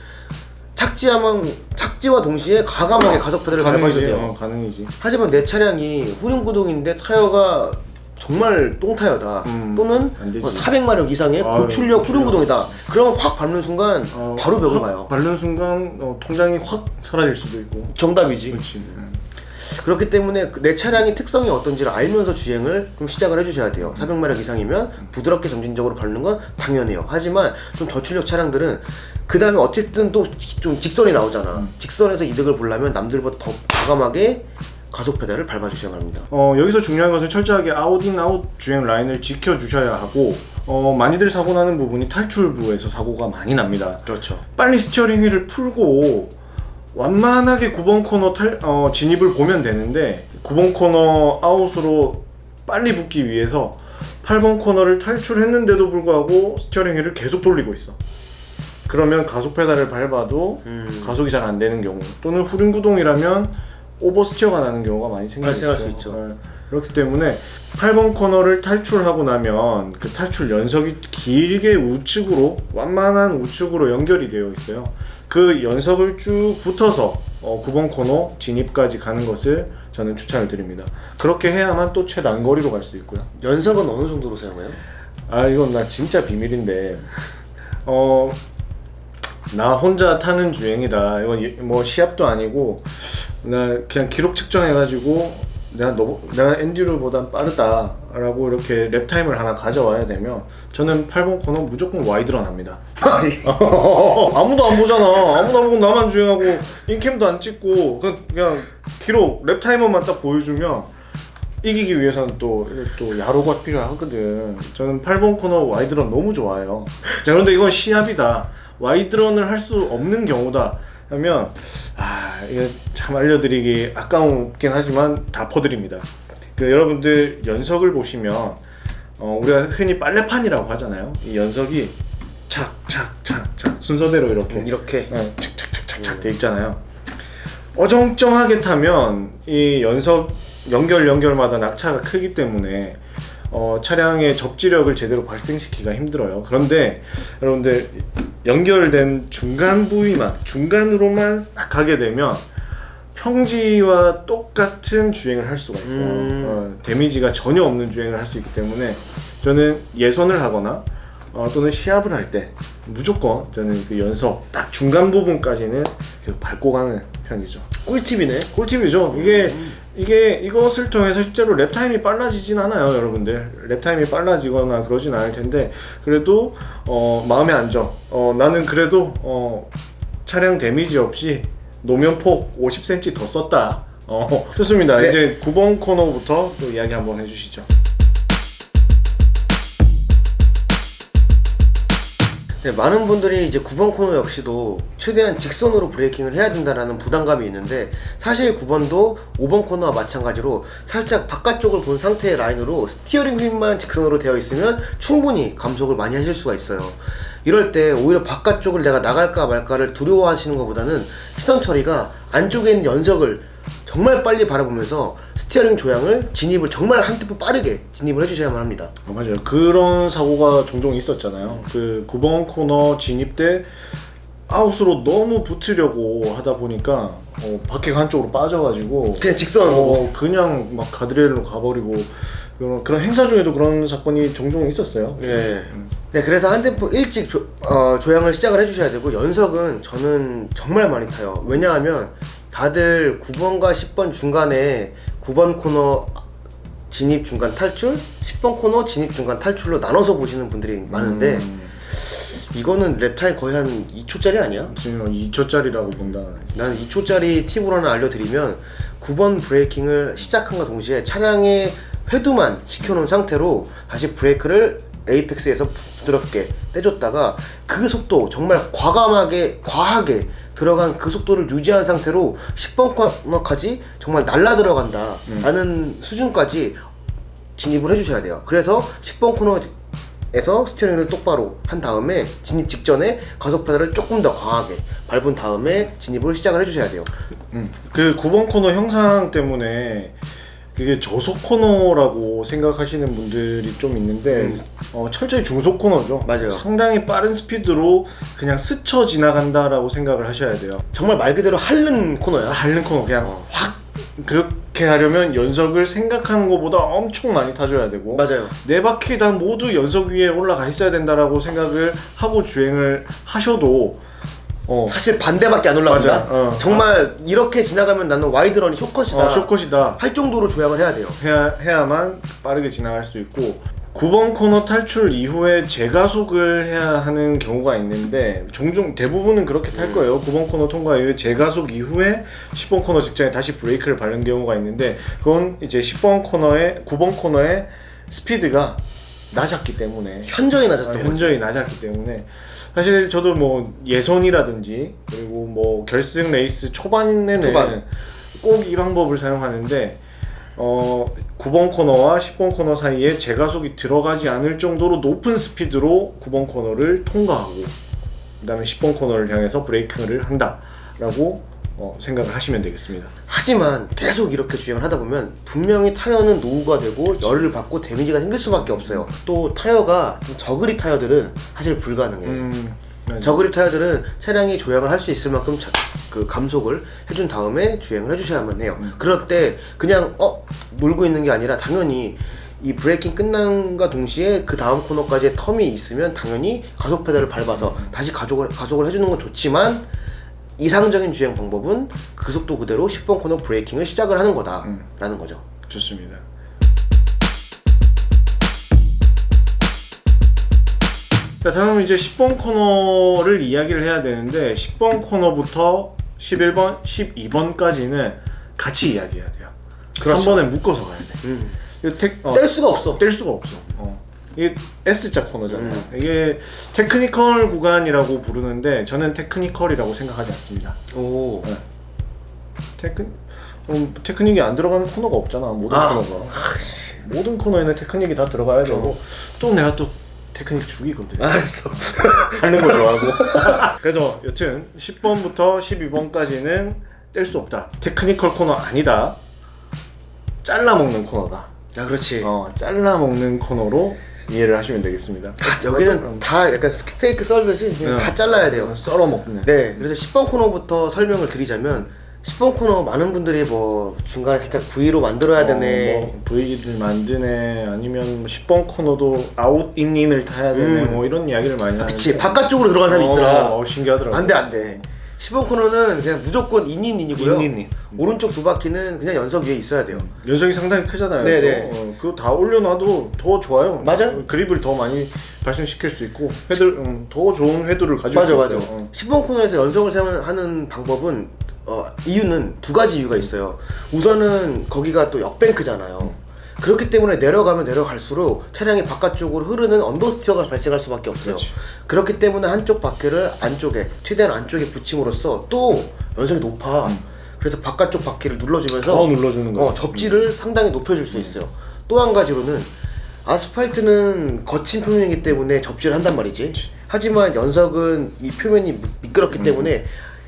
착지와 동시에 과감하게 가속 페달을 밟아줘야 돼요. 가능이지. 하지만 내 차량이 후륜구동인데 타이어가 정말 똥타이어다 또는 400마력 이상의 고출력 후륜구동이다. 그러면 확 밟는 순간 바로 벽을 가요. 밟는 순간 통장이 확 사라질 수도 있고. 정답이지. 그렇지. 그렇기 때문에 내 차량의 특성이 어떤지를 알면서 주행을 좀 시작을 해주셔야 돼요. 400마력 이상이면 부드럽게 점진적으로 밟는 건 당연해요. 하지만 좀 저출력 차량들은 그 다음에 어쨌든 또 좀 직선이 나오잖아. 직선에서 이득을 보려면 남들보다 더 과감하게 가속 페달을 밟아주셔야 합니다. 여기서 중요한 것은 철저하게 아웃인 아웃 주행 라인을 지켜주셔야 하고 많이들 사고 나는 부분이 탈출부에서 사고가 많이 납니다. 그렇죠. 빨리 스티어링 휠을 풀고 완만하게 9번 코너 진입을 보면 되는데 9번 코너 아웃으로 빨리 붙기 위해서 8번 코너를 탈출했는데도 불구하고 스티어링 휠을 계속 돌리고 있어. 그러면 가속 페달을 밟아도 가속이 잘 안 되는 경우 또는 후륜구동이라면 오버스티어가 나는 경우가 많이 발생할 수 있죠. 그렇기 때문에 8번 코너를 탈출하고 나면 그 탈출 연석이 길게 우측으로 완만한 우측으로 연결이 되어 있어요. 그 연석을 쭉 붙어서 9번 코너 진입까지 가는 것을 저는 추천을 드립니다. 그렇게 해야만 또 최단거리로 갈 수 있고요. 연석은 어느 정도로 사용해요? 이건 나 진짜 비밀인데 나 혼자 타는 주행이다. 이건 뭐 시합도 아니고 나 그냥 기록 측정해가지고 내가 앤드류보단 빠르다라고 이렇게 랩 타임을 하나 가져와야 되면 저는 8번 코너 무조건 와이드런 합니다. 아무도 안 보잖아. 아무도 안 보고 나만 주행하고 인캠도 안 찍고 그냥 기록 랩 타이머만 딱 보여주면 이기기 위해서는 또 야로가 필요하거든. 저는 8번 코너 와이드런 너무 좋아해요. 자, 그런데 이건 시합이다. 와이드런을 할 수 없는 경우다 하면 이거 참 알려드리기 아까우긴 하지만 다 퍼드립니다. 여러분들 연석을 보시면 우리가 흔히 빨래판이라고 하잖아요. 이 연석이 착착착착 순서대로 이렇게 착착착착착 돼 있잖아요. 어정쩡하게 타면 이 연석 연결마다 낙차가 크기 때문에 차량의 접지력을 제대로 발생시키기가 힘들어요. 그런데 여러분들 연결된 중간 부위만 중간으로만 딱 가게 되면 평지와 똑같은 주행을 할 수가 있어요. 데미지가 전혀 없는 주행을 할 수 있기 때문에 저는 예선을 하거나 또는 시합을 할 때 무조건 저는 그 연석 딱 중간 부분까지는 계속 밟고 가는 편이죠. 꿀팁이네. 꿀팁이죠. 이것을 통해서 실제로 랩 타임이 빨라지진 않아요, 여러분들. 랩 타임이 빨라지거나 그러진 않을 텐데 그래도 마음의 안정. 나는 그래도 차량 데미지 없이 노면폭 50cm 더 썼다. 좋습니다. 네. 이제 9번 코너부터 또 이야기 한번 해주시죠. 네, 많은 분들이 이제 9번 코너 역시도 최대한 직선으로 브레이킹을 해야 된다는 부담감이 있는데 사실 9번도 5번 코너와 마찬가지로 살짝 바깥쪽을 본 상태의 라인으로 스티어링 휠만 직선으로 되어 있으면 충분히 감속을 많이 하실 수가 있어요. 이럴 때 오히려 바깥쪽을 내가 나갈까 말까를 두려워하시는 것보다는 시선 처리가 안쪽에 있는 연석을 정말 빨리 바라보면서 스티어링 조향을 진입을 정말 한 템포 빠르게 진입을 해주셔야만 합니다. 맞아요. 그런 사고가 종종 있었잖아요. 그 9번 코너 진입 때 아웃으로 너무 붙으려고 하다 보니까 바퀴가 한쪽으로 빠져가지고 그냥 직선으로. 그냥 막 가드레일로 가버리고 그런 행사 중에도 그런 사건이 종종 있었어요. 예. 네, 그래서 한 템포 일찍 조향을 시작을 해주셔야 되고, 연석은 저는 정말 많이 타요. 왜냐하면 다들 9번과 10번 중간에 9번 코너 진입 중간 탈출, 10번 코너 진입 중간 탈출로 나눠서 보시는 분들이 많은데 이거는 랩타임 거의 한 2초짜리 아니야? 지금 2초짜리라고 본다. 나는 2초짜리 팁으로 하나 알려드리면, 9번 브레이킹을 시작함과 동시에 차량의 회두만 시켜놓은 상태로 다시 브레이크를 에이펙스에서 부드럽게 떼줬다가 그 속도, 정말 과하게 들어간 그 속도를 유지한 상태로 10번 코너까지 정말 날라 들어간다 라는 수준까지 진입을 해주셔야 돼요. 그래서 10번 코너에서 스티어링을 똑바로 한 다음에 진입 직전에 가속 페달을 조금 더 과하게 밟은 다음에 진입을 시작을 해주셔야 돼요. 그 9번 코너 형상 때문에 그게 저속 코너라고 생각하시는 분들이 좀 있는데 철저히 중속 코너죠. 맞아요. 상당히 빠른 스피드로 그냥 스쳐 지나간다라고 생각을 하셔야 돼요. 정말 말 그대로 핥는 코너야. 핥는 코너 그냥 확 그렇게 하려면 연석을 생각하는 것보다 엄청 많이 타줘야 되고 맞아요. 네 바퀴 다 모두 연석 위에 올라가 있어야 된다라고 생각을 하고 주행을 하셔도 사실 반대밖에 안 올라간다. 맞아. 정말 이렇게 지나가면 나는 와이드런이 숏컷이다. 숏컷이다 할 정도로 조향을 해야 돼요. 해야만 빠르게 지나갈 수 있고 9번 코너 탈출 이후에 재가속을 해야 하는 경우가 있는데 종종 대부분은 그렇게 탈 거예요. 9번 코너 통과 이후에 재가속 이후에 10번 코너 직전에 다시 브레이크를 밟는 경우가 있는데 그건 이제 9번 코너의 스피드가 낮았기 때문에 현저히 낮았던 거죠. 현저히 낮았기 때문에 사실 저도 뭐 예선이라든지 그리고 뭐 결승 레이스 초반에는 꼭 이 방법을 사용하는데 9번 코너와 10번 코너 사이에 재가속이 들어가지 않을 정도로 높은 스피드로 9번 코너를 통과하고 그 다음에 10번 코너를 향해서 브레이킹을 한다라고 생각을 하시면 되겠습니다. 하지만 계속 이렇게 주행을 하다 보면 분명히 타이어는 노후가 되고 열을 받고 데미지가 생길 수밖에 없어요. 또 타이어가 좀 저그립 타이어들은 사실 불가능해요. 저그립 타이어들은 차량이 조향을 할 수 있을 만큼 그 감속을 해준 다음에 주행을 해주셔야만 해요. 그럴 때 그냥 놀고 있는 게 아니라 당연히 이 브레이킹 끝난과 동시에 그 다음 코너까지의 텀이 있으면 당연히 가속 페달을 밟아서 다시 가속을 해주는 건 좋지만, 이상적인 주행 방법은 그 속도 그대로 10번 코너 브레이킹을 시작을 하는 거다 라는 거죠. 좋습니다. 자, 다음 이제 10번 코너를 이야기를 해야 되는데 10번 코너부터 11번, 12번까지는 같이 이야기해야 돼요. 그렇죠. 한 번에 묶어서 가야 돼. 뗄 수가 없어. 뗄 수가 없어. 이게 S자 코너잖아요. 이게 테크니컬 구간이라고 부르는데 저는 테크니컬이라고 생각하지 않습니다. 오. 네. 테크닉이 안 들어가는 코너가 없잖아. 모든 코너가. 모든 코너에는 테크닉이 다 들어가야 되고 또 내가 또 테크닉 죽이거든. 알았어. 하는 거 좋아하고. 그래서 여튼 10번부터 12번까지는 뗄 수 없다. 테크니컬 코너 아니다. 잘라 먹는 코너다. 아, 그렇지. 잘라 먹는 코너로 이해를 하시면 되겠습니다. 여기는 다 약간 스테이크 썰듯이 그냥 다 잘라야 돼요. 썰어 먹는. 네, 그래서 10번 코너부터 설명을 드리자면, 10번 코너 많은 분들이 뭐 중간에 살짝 V로 만들어야 되네, V를 만드네, 아니면 10번 코너도 아웃 인인을 타야 되네, 뭐 이런 이야기를 많이 하는데. 그치, 바깥쪽으로 들어가는 사람이 있더라. 신기하더라고. 안돼. 10번 코너는 그냥 무조건 인이고요. 인. 오른쪽 두 바퀴는 그냥 연석 위에 있어야 돼요. 연석이 상당히 크잖아요. 네네. 그거 다 올려놔도 더 좋아요. 맞아요. 그립을 더 많이 발생시킬 수 있고 더 좋은 회도를 가지고 있어요. 맞아. 10번 코너에서 연석을 사용하는 방법은 이유는 두 가지 이유가 있어요. 우선은 거기가 또 역뱅크잖아요. 그렇기 때문에 내려가면 내려갈수록 차량이 바깥쪽으로 흐르는 언더스티어가 발생할 수밖에 없어요. 그렇지. 그렇기 때문에 한쪽 바퀴를 안쪽에, 최대한 안쪽에 붙임으로써 또 연석이 높아. 그래서 바깥쪽 바퀴를 눌러주면서 더 눌러주는 거예요. 접지를 상당히 높여줄 수 있어요. 또 한 가지로는 아스팔트는 거친 표면이기 때문에 접지를 한단 말이지. 하지만 연석은 이 표면이 미끄럽기 때문에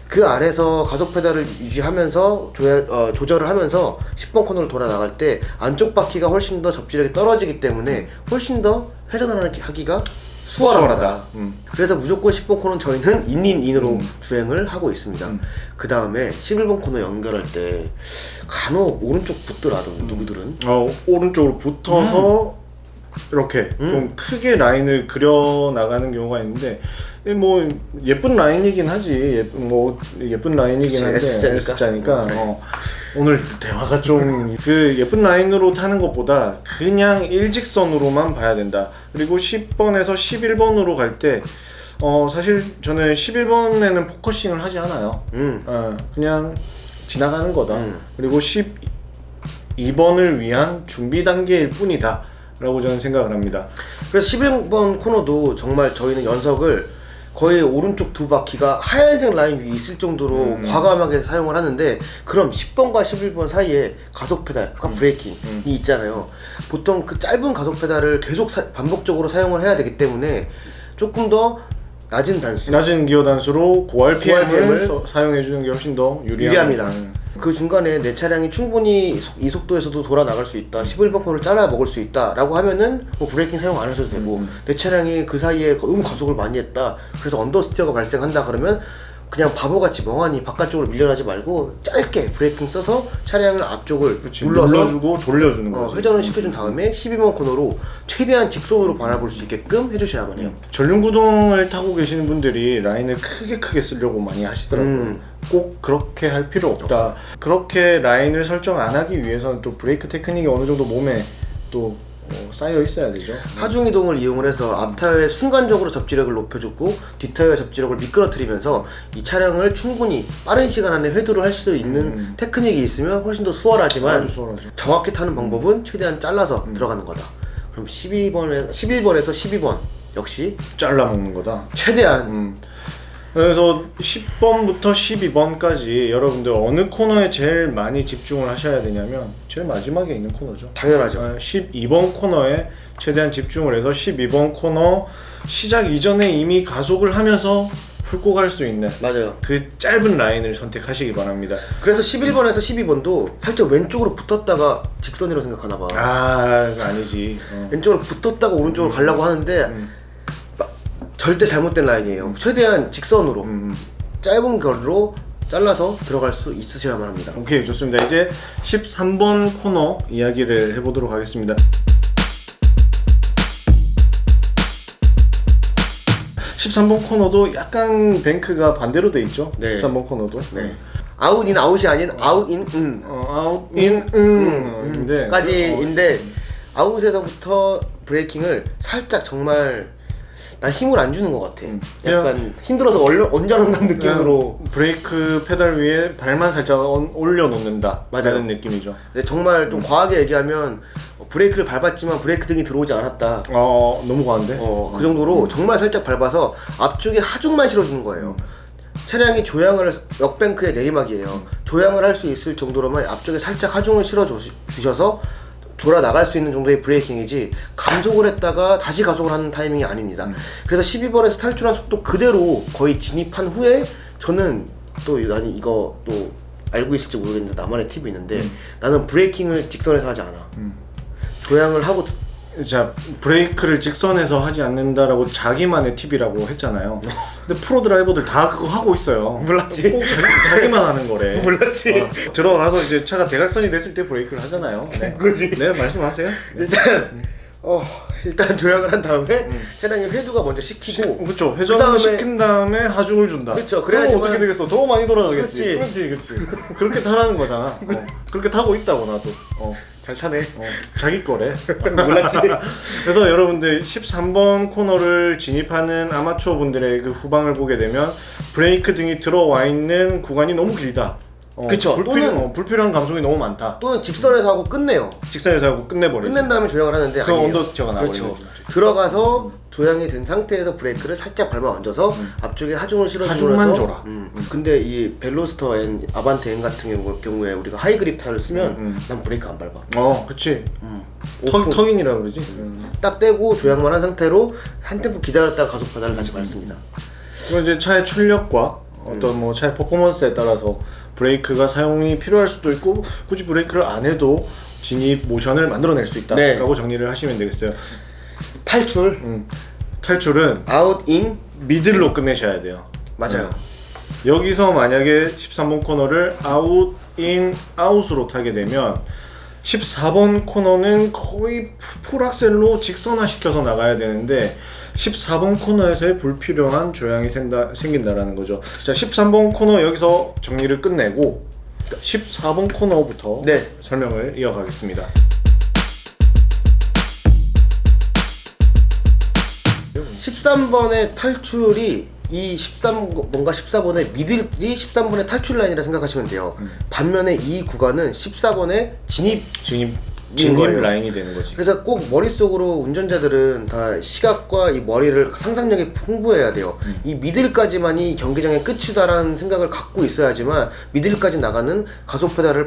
그 안에서 가속 페달을 유지하면서 조절을 하면서 10번 코너를 돌아 나갈 때 안쪽 바퀴가 훨씬 더 접지력이 떨어지기 때문에 훨씬 더 회전을 하기가 수월하다. 그래서 무조건 10번 코너는 저희는 인으로 주행을 하고 있습니다. 그 다음에 11번 코너 연결할 때 간혹 오른쪽 붙더라도 누구들은 오른쪽으로 붙어서 이렇게 좀 크게 라인을 그려 나가는 경우가 있는데 뭐 예쁜 라인이긴 하지. 예쁜 라인이긴 한데 S자니까 오늘 대화가 좀 그 예쁜 라인으로 타는 것보다 그냥 일직선으로만 봐야 된다. 그리고 10번에서 11번으로 갈 때 사실 저는 11번에는 포커싱을 하지 않아요. 그냥 지나가는 거다. 그리고 12번을 위한 준비 단계일 뿐이다 라고 저는 생각을 합니다. 그래서 11번 코너도 정말 저희는 연석을 거의 오른쪽 두 바퀴가 하얀색 라인 위에 있을 정도로 과감하게 사용을 하는데, 그럼 10번과 11번 사이에 가속 페달과 브레이킹이 있잖아요. 보통 그 짧은 가속 페달을 계속 반복적으로 사용을 해야 되기 때문에 조금 더 낮은 기어 단수로 고RPM을 사용해주는 게 훨씬 더 유리합니다. 그 중간에 내 차량이 충분히 이 속도에서도 돌아 나갈 수 있다, 11번 코너를 잘라 먹을 수 있다 라고 하면은 뭐 브레이킹 사용 안 하셔도 되고, 내 차량이 그 사이에 너무 가속을 많이 했다, 그래서 언더스티어가 발생한다 그러면 그냥 바보같이 멍하니 바깥쪽으로 밀려나지 말고 짧게 브레이킹 써서 차량을 앞쪽을 눌러주고 돌려주는 거죠. 회전을 시켜준 다음에 12번 코너로 최대한 직선으로 바라볼 수 있게끔 해주셔야만 해요. 전륜구동을 타고 계시는 분들이 라인을 크게 쓰려고 많이 하시더라고요. 꼭 그렇게 할 필요 없다. 그렇게 라인을 설정 안 하기 위해서는 또 브레이크 테크닉이 어느 정도 몸에 또 쌓여 있어야 되죠. 하중 이동을 이용을 해서 앞타이어의 순간적으로 접지력을 높여줬고 뒷타이어의 접지력을 미끄러뜨리면서 이 차량을 충분히 빠른 시간 안에 회도를 할 수 있는 테크닉이 있으면 훨씬 더 수월하지만, 정확히 타는 방법은 최대한 잘라서 들어가는 거다. 그럼 11번에서 12번 역시 잘라 먹는 거다. 최대한 그래서 10번부터 12번까지 여러분들 어느 코너에 제일 많이 집중을 하셔야 되냐면 제일 마지막에 있는 코너죠. 당연하죠. 12번 코너에 최대한 집중을 해서 12번 코너 시작 이전에 이미 가속을 하면서 훑고 갈 수 있는 맞아요. 그 짧은 라인을 선택하시기 바랍니다. 그래서 11번에서 12번도 살짝 왼쪽으로 붙었다가 직선이라고 생각하나 봐. 아니지. 왼쪽으로 붙었다가 오른쪽으로 가려고 하는데 절대 잘못된 라인이에요. 최대한 직선으로 짧은 거리로 잘라서 들어갈 수 있으셔야만 합니다. 오케이, 좋습니다. 이제 13번 코너 이야기를 해보도록 하겠습니다. 13번 코너도 약간 뱅크가 반대로 돼 있죠. 네. 13번 코너도. 네. 아웃인 아웃이 아닌 아웃인 아웃인 까지인데, 아웃에서부터 브레이킹을 살짝 정말 난 힘을 안 주는 것 같아. 약간 힘들어서 얹어놓는 느낌으로 브레이크 페달 위에 발만 살짝 올려놓는다 라는 느낌이죠. 근데 정말 좀 과하게 얘기하면 브레이크를 밟았지만 브레이크 등이 들어오지 않았다. 너무 과한데? 그 정도로 정말 살짝 밟아서 앞쪽에 하중만 실어주는 거예요. 차량이 역뱅크의 내리막이에요. 조향을 할 수 있을 정도로만 앞쪽에 살짝 하중을 실어 주셔서 돌아 나갈 수 있는 정도의 브레이킹이지, 감속을 했다가 다시 가속을 하는 타이밍이 아닙니다. 그래서 12번에서 탈출한 속도 그대로 거의 진입한 후에, 저는 또 나는 이거 또 알고 있을지 모르겠는데 나만의 팁이 있는데, 나는 브레이킹을 직선에서 하지 않아. 조향을 하고 자, 브레이크를 직선에서 하지 않는다라고 자기만의 팁이라고 했잖아요. 근데 프로 드라이버들 다 그거 하고 있어요. 몰랐지. 꼭 자기만 하는 거래. 몰랐지. 들어가서 이제 차가 대각선이 됐을 때 브레이크를 하잖아요. 네. 그거지. 네, 말씀하세요. 일단 조향을 한 다음에 차량의 회두가 먼저 식히고, 그렇죠. 회전을 시킨 다음에 하중을 준다. 그렇죠. 그래야지 어떻게 되겠어? 더 많이 돌아가겠지. 그렇지. 그렇게 타라는 거잖아. 그렇게 타고 있다고 나도. 잘 타네. 자기 거래. 몰랐지. 그래서 여러분들 13번 코너를 진입하는 아마추어 분들의 그 후방을 보게 되면 브레이크 등이 들어와 있는 구간이 너무 길다. 그쵸. 불필요한 감속이 너무 많다. 또는 직선에서 하고 끝내요. 직선에서 하고 끝내버리죠. 끝낸 다음에 조향을 하는데 그럼 아니에요. 언더스티어가 나와요. 그렇죠. 들어가서 조향이 된 상태에서 브레이크를 살짝 밟아 얹어서 앞쪽에 하중을 실어주면서 하중만 줘라. 근데 이 벨로스터 N, 아반떼 N 같은 경우에 우리가 하이그립 타를 쓰면 난 브레이크 안 밟아. 그치. 턱인이라 그러지. 딱 떼고 조향만 한 상태로 한 템포 기다렸다가 가속 페달을 다시 밟습니다. 그리고 이제 차의 출력과 어떤 뭐 차의 퍼포먼스에 따라서 브레이크가 사용이 필요할 수도 있고, 굳이 브레이크를 안 해도 진입 모션을 만들어낼 수 있다라고 정리를 하시면 되겠어요. 탈출. 탈출은 아웃 인 미들로 끝내셔야 돼요. 맞아요. 여기서 만약에 13번 코너를 아웃 인 아웃으로 타게 되면 14번 코너는 거의 풀악셀로 직선화 시켜서 나가야 되는데 14번 코너에서의 불필요한 조향이 생긴다라는 거죠. 자, 13번 코너 여기서 정리를 끝내고 14번 코너부터 네. 설명을 이어가겠습니다. 13번의 탈출이 이 14번의 미들이 13번의 탈출 라인이라 생각하시면 돼요. 반면에 이 구간은 14번의 진입 진입 거예요. 라인이 되는 거지. 그래서 꼭 머릿속으로 운전자들은 다 시각과 이 머리를 상상력이 풍부해야 돼요. 이 미들까지만이 경기장의 끝이다라는 생각을 갖고 있어야지만 미들까지 나가는 가속 페달을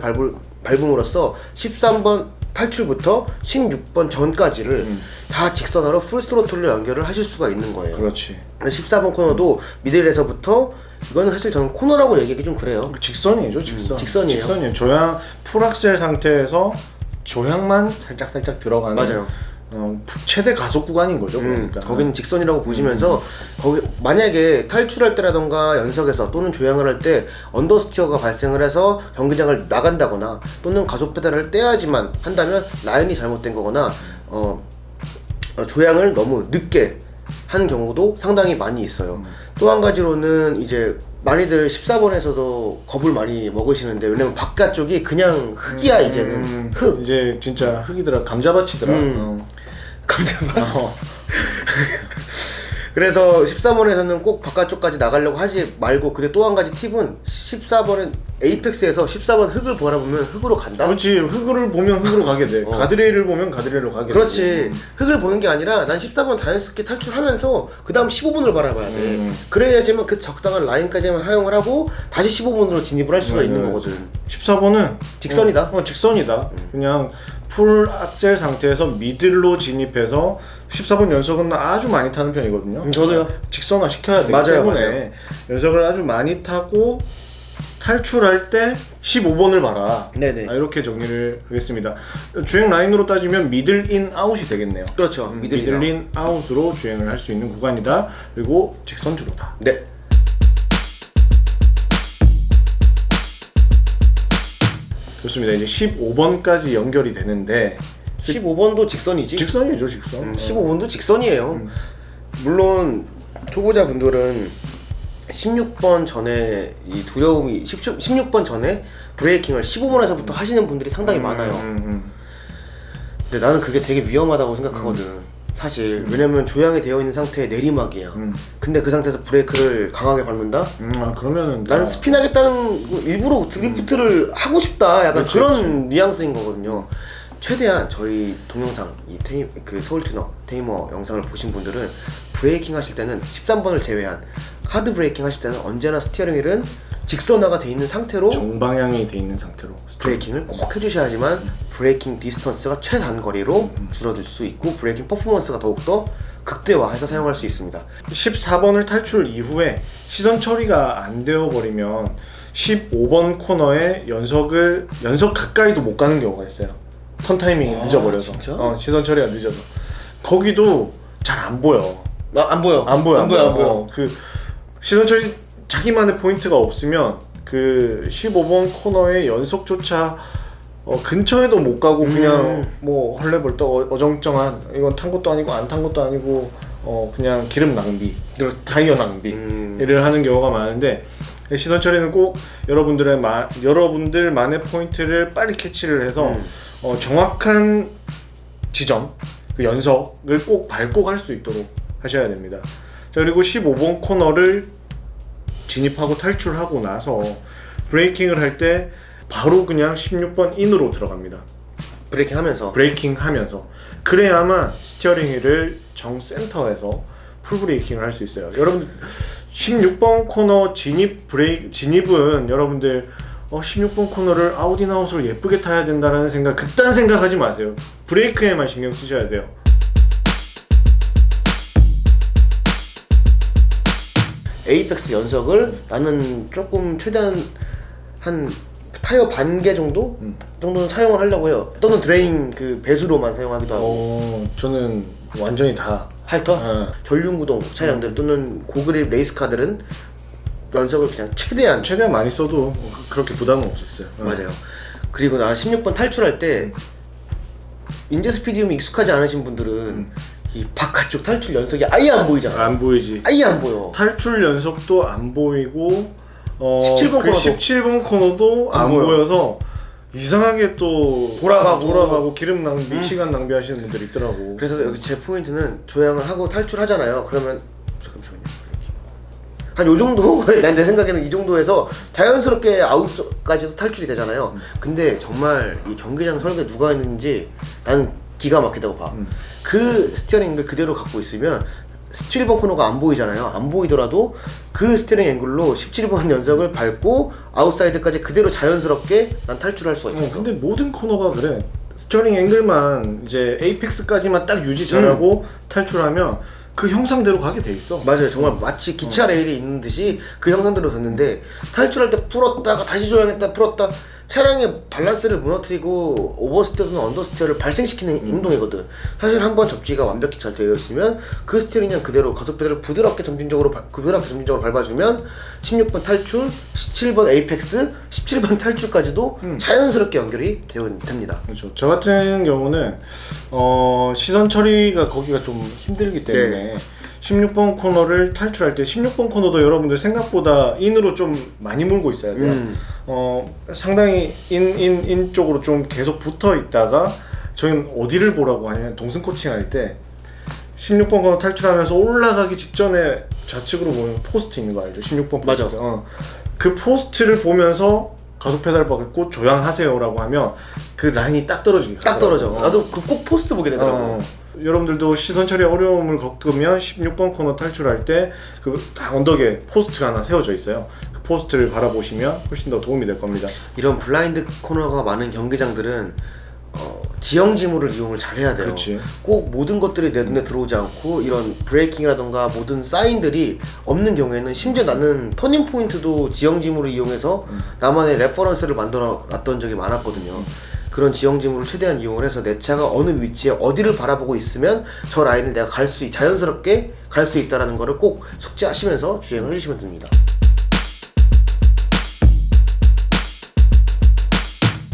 밟음으로써 13번 탈출부터 16번 전까지를 다 직선화로 풀스로틀로 연결을 하실 수가 있는 거예요. 그렇지. 14번 코너도 미들에서부터 이거는 사실 저는 코너라고 얘기하기 좀 그래요. 직선이죠, 직선. 직선이에요. 직선이에요. 조향 풀악셀 상태에서 조향만 살짝 들어가는. 맞아요. 최대 가속 구간인 거죠. 그러니까. 거기는 직선이라고 보시면서 거기 만약에 탈출할 때라던가 연석에서 또는 조향을 할 때 언더스티어가 발생을 해서 경기장을 나간다거나 또는 가속 페달을 떼야지만 한다면 라인이 잘못된 거거나 조향을 너무 늦게 하는 경우도 상당히 많이 있어요. 또 한 가지로는 이제 많이들 14번에서도 겁을 많이 먹으시는데 왜냐면 바깥쪽이 그냥 흙이야. 이제는 흙. 이제 진짜 흙이더라. 감자밭이더라. 감자밭. 그래서 13번에서는 꼭 바깥쪽까지 나가려고 하지 말고, 근데 또 한 가지 팁은 14번은 에이펙스에서 14번 흙을 바라보면 흙으로 간다? 그렇지. 흙을 보면 흙으로 가게 돼. 가드레일을 보면 가드레일로 가게 돼. 그렇지. 흙을 보는 게 아니라 난 14번 자연스럽게 탈출하면서 그 다음 15번을 바라봐야 돼. 그래야지만 그 적당한 라인까지만 사용을 하고 다시 15번으로 진입을 할 수가 있는 거거든. 14번은 직선이다. 직선이다. 그냥 풀 악셀 상태에서 미들로 진입해서 14번 연속은 아주 많이 타는 편이거든요. 저도요. 직선화 시켜야 되기 맞아요, 때문에 맞아요. 연속을 아주 많이 타고 탈출할 때 15번을 봐라. 네네. 이렇게 정리를 하겠습니다. 주행 라인으로 따지면 미들 인 아웃이 되겠네요. 그렇죠. 미들 인 아웃으로 주행을 할 수 있는 구간이다. 그리고 직선 주로다. 네. 좋습니다. 이제 15번까지 연결이 되는데 15번도 직선이지? 직선이죠, 직선. 15번도 직선이에요. 물론 초보자분들은 16번 전에 이 두려움이 16번 전에 브레이킹을 15번에서부터 하시는 분들이 상당히 많아요. 근데 나는 그게 되게 위험하다고 생각하거든. 사실 왜냐면 조향이 되어 있는 상태의 내리막이야. 근데 그 상태에서 브레이크를 강하게 밟는다? 그러면은 나는 스핀하겠다는 거, 일부러 드리프트를 하고 싶다, 약간 그런 뉘앙스인 거거든요. 최대한 저희 동영상 그 서울튜너 테이머 영상을 보신 분들은 브레이킹 하실 때는 13번을 제외한 하드 브레이킹 하실 때는 언제나 스티어링 휠은 직선화가 돼 있는 상태로 정방향이 돼 있는 상태로 브레이킹을 꼭 해주셔야지만 브레이킹 디스턴스가 최단거리로 줄어들 수 있고 브레이킹 퍼포먼스가 더욱더 극대화해서 사용할 수 있습니다. 14번을 탈출 이후에 시선 처리가 안 되어 버리면 15번 코너에 연석 가까이도 못 가는 경우가 있어요. 턴 타이밍이 늦어버려서. 진짜? 시선 처리가 늦어서. 거기도 잘 안 보여. 안 보여. 안 보여. 그 시선 처리 자기만의 포인트가 없으면 그 15번 코너의 연속조차 근처에도 못 가고 그냥 뭐 헐레벌떡 어정쩡한, 이건 탄 것도 아니고 안 탄 것도 아니고 그냥 기름 낭비, 타이어 낭비를 하는 경우가 많은데, 시선 처리는 꼭 여러분들만의 포인트를 빨리 캐치를 해서 정확한 지점, 그 연석을 꼭 밟고 갈 수 있도록 하셔야 됩니다. 자, 그리고 15번 코너를 진입하고 탈출하고 나서 브레이킹을 할 때 바로 그냥 16번 인으로 들어갑니다. 브레이킹 하면서. 그래야만 스티어링 휠을 정센터에서 풀 브레이킹을 할 수 있어요. 여러분들 16번 코너 진입은 여러분들 16번 코너를 아웃인아웃으로 예쁘게 타야 된다는 그딴 생각하지 마세요. 브레이크에만 신경 쓰셔야 돼요. 에이펙스 연석을 나는 조금 최대한 한 타이어 반 개 정도는 사용을 하려고 해요. 또는 드레인 그 배수로만 사용하기도 하고. 저는 완전히 다 할터, 전륜구동 차량들 또는 고그립 레이스카들은 연석을 그냥 최대한 많이 써도 그렇게 부담은 없었어요. 맞아요. 그리고 나 16번 탈출할 때 인제 스피디움이 익숙하지 않으신 분들은 이 바깥쪽 탈출 연석이 아예 안 보이잖아. 안 보이지. 아예 안 보여. 탈출 연속도 안 보이고 17번 그 코너도 17번 코너도 안 안 보여. 보여서 이상하게 또 돌아가고 기름 낭비, 시간 낭비하시는 분들이 있더라고. 그래서 여기 제 포인트는 조향을 하고 탈출하잖아요. 그러면 잠시만요. 한 요 정도? 내 생각에는 이 정도에서 자연스럽게 아웃까지도 탈출이 되잖아요. 근데 정말 이 경기장 설계 누가 했는지 난 기가 막히다고 봐. 그 스티어링을 그대로 갖고 있으면 17번 코너가 안 보이잖아요. 안 보이더라도 그 스티어링 앵글로 17번 연석을 밟고 아웃사이드까지 그대로 자연스럽게 난 탈출할 수가 있었어. 근데 모든 코너가 그래. 스티어링 앵글만 이제 에이펙스까지만 딱 유지 잘하고 탈출하면 그 형상대로 가게 돼 있어. 맞아요. 정말 마치 기차 레일이 있는 듯이 그 형상대로 됐는데 탈출할 때 풀었다가 다시 조향했다 풀었다 차량의 밸런스를 무너뜨리고 오버스티어 또는 언더스티어를 발생시키는 행동이거든. 사실 한번 접지가 완벽히 잘 되어 있으면 그 스티어링 그대로 가속 페달을 부드럽게 점진적으로 밟아주면 16번 탈출, 17번 에이펙스, 17번 탈출까지도 자연스럽게 연결이 됩니다. 그렇죠. 저 같은 경우는 시선 처리가 거기가 좀 힘들기 때문에 16번 코너를 탈출할 때 16번 코너도 여러분들 생각보다 인으로 좀 많이 물고 있어야 돼요. 상당히 인 쪽으로 좀 계속 붙어 있다가 저희는 어디를 보라고 하냐면 동승 코칭 할 때 16번 코너 탈출하면서 올라가기 직전에 좌측으로 보면 포스트 있는 거 알죠? 16번 포스트. 맞아. 그 포스트를 보면서 가속 페달 밟고 조향하세요라고 하면 그 라인이 딱 떨어지게 딱 떨어져. 나도 그 꼭 포스트 보게 되더라고. 여러분들도 시선 처리 어려움을 겪으면 16번 코너 탈출할 때 그 언덕에 포스트가 하나 세워져 있어요. 그 포스트를 바라보시면 훨씬 더 도움이 될 겁니다. 이런 블라인드 코너가 많은 경기장들은 지형 지물을 이용을 잘 해야 돼요. 그렇지. 꼭 모든 것들이 내 눈에 들어오지 않고 이런 브레이킹이라던가 모든 사인들이 없는 경우에는 심지어 나는 터닝 포인트도 지형 지물을 이용해서 나만의 레퍼런스를 만들어 놨던 적이 많았거든요. 그런 지형 지물을 최대한 이용을 해서 내 차가 어느 위치에 어디를 바라보고 있으면 저 라인을 내가 자연스럽게 갈 수 있다는 거를 꼭 숙지하시면서 주행을 해주시면 됩니다.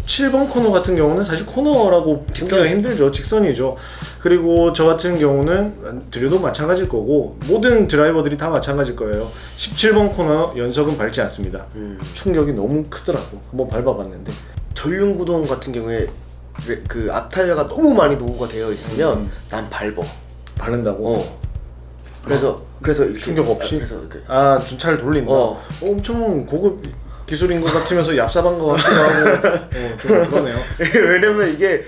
7번 코너 같은 경우는 사실 코너라고 보기가 힘들죠. 직선이죠. 그리고 저 같은 경우는 드류도 마찬가지일 거고 모든 드라이버들이 다 마찬가지일 거예요. 17번 코너 연석은 밟지 않습니다. 충격이 너무 크더라고. 한번 밟아봤는데 전륜구동 같은 경우에 그 앞타이어가 너무 많이 노후가 되어 있으면 난 밟어. 바른다고? 그래서 이렇게, 충격 없이? 그래서 이렇게 좀 차를 돌린다. 엄청 고급 기술인 것 같으면서 얍삽한 것 같기도 하고 좀 그러네요. 왜냐면 이게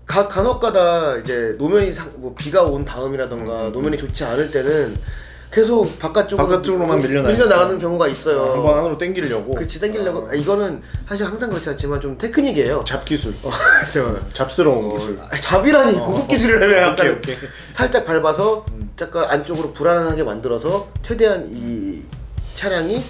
간혹가다 이제 노면이 뭐 비가 온 다음이라던가 노면이 좋지 않을 때는 계속 바깥쪽으로만 밀려나가는 경우가 있어요. 한번 안으로 당기려고. 그치, 당기려고. 이거는 사실 항상 그렇지 않지만 좀 테크닉이에요. 잡기술. 그렇죠. 잡스러운 기술. 잡이라니 고급 기술이라면 약간 오케이. 살짝 밟아서 약간 안쪽으로 불안하게 만들어서 최대한 이 차량이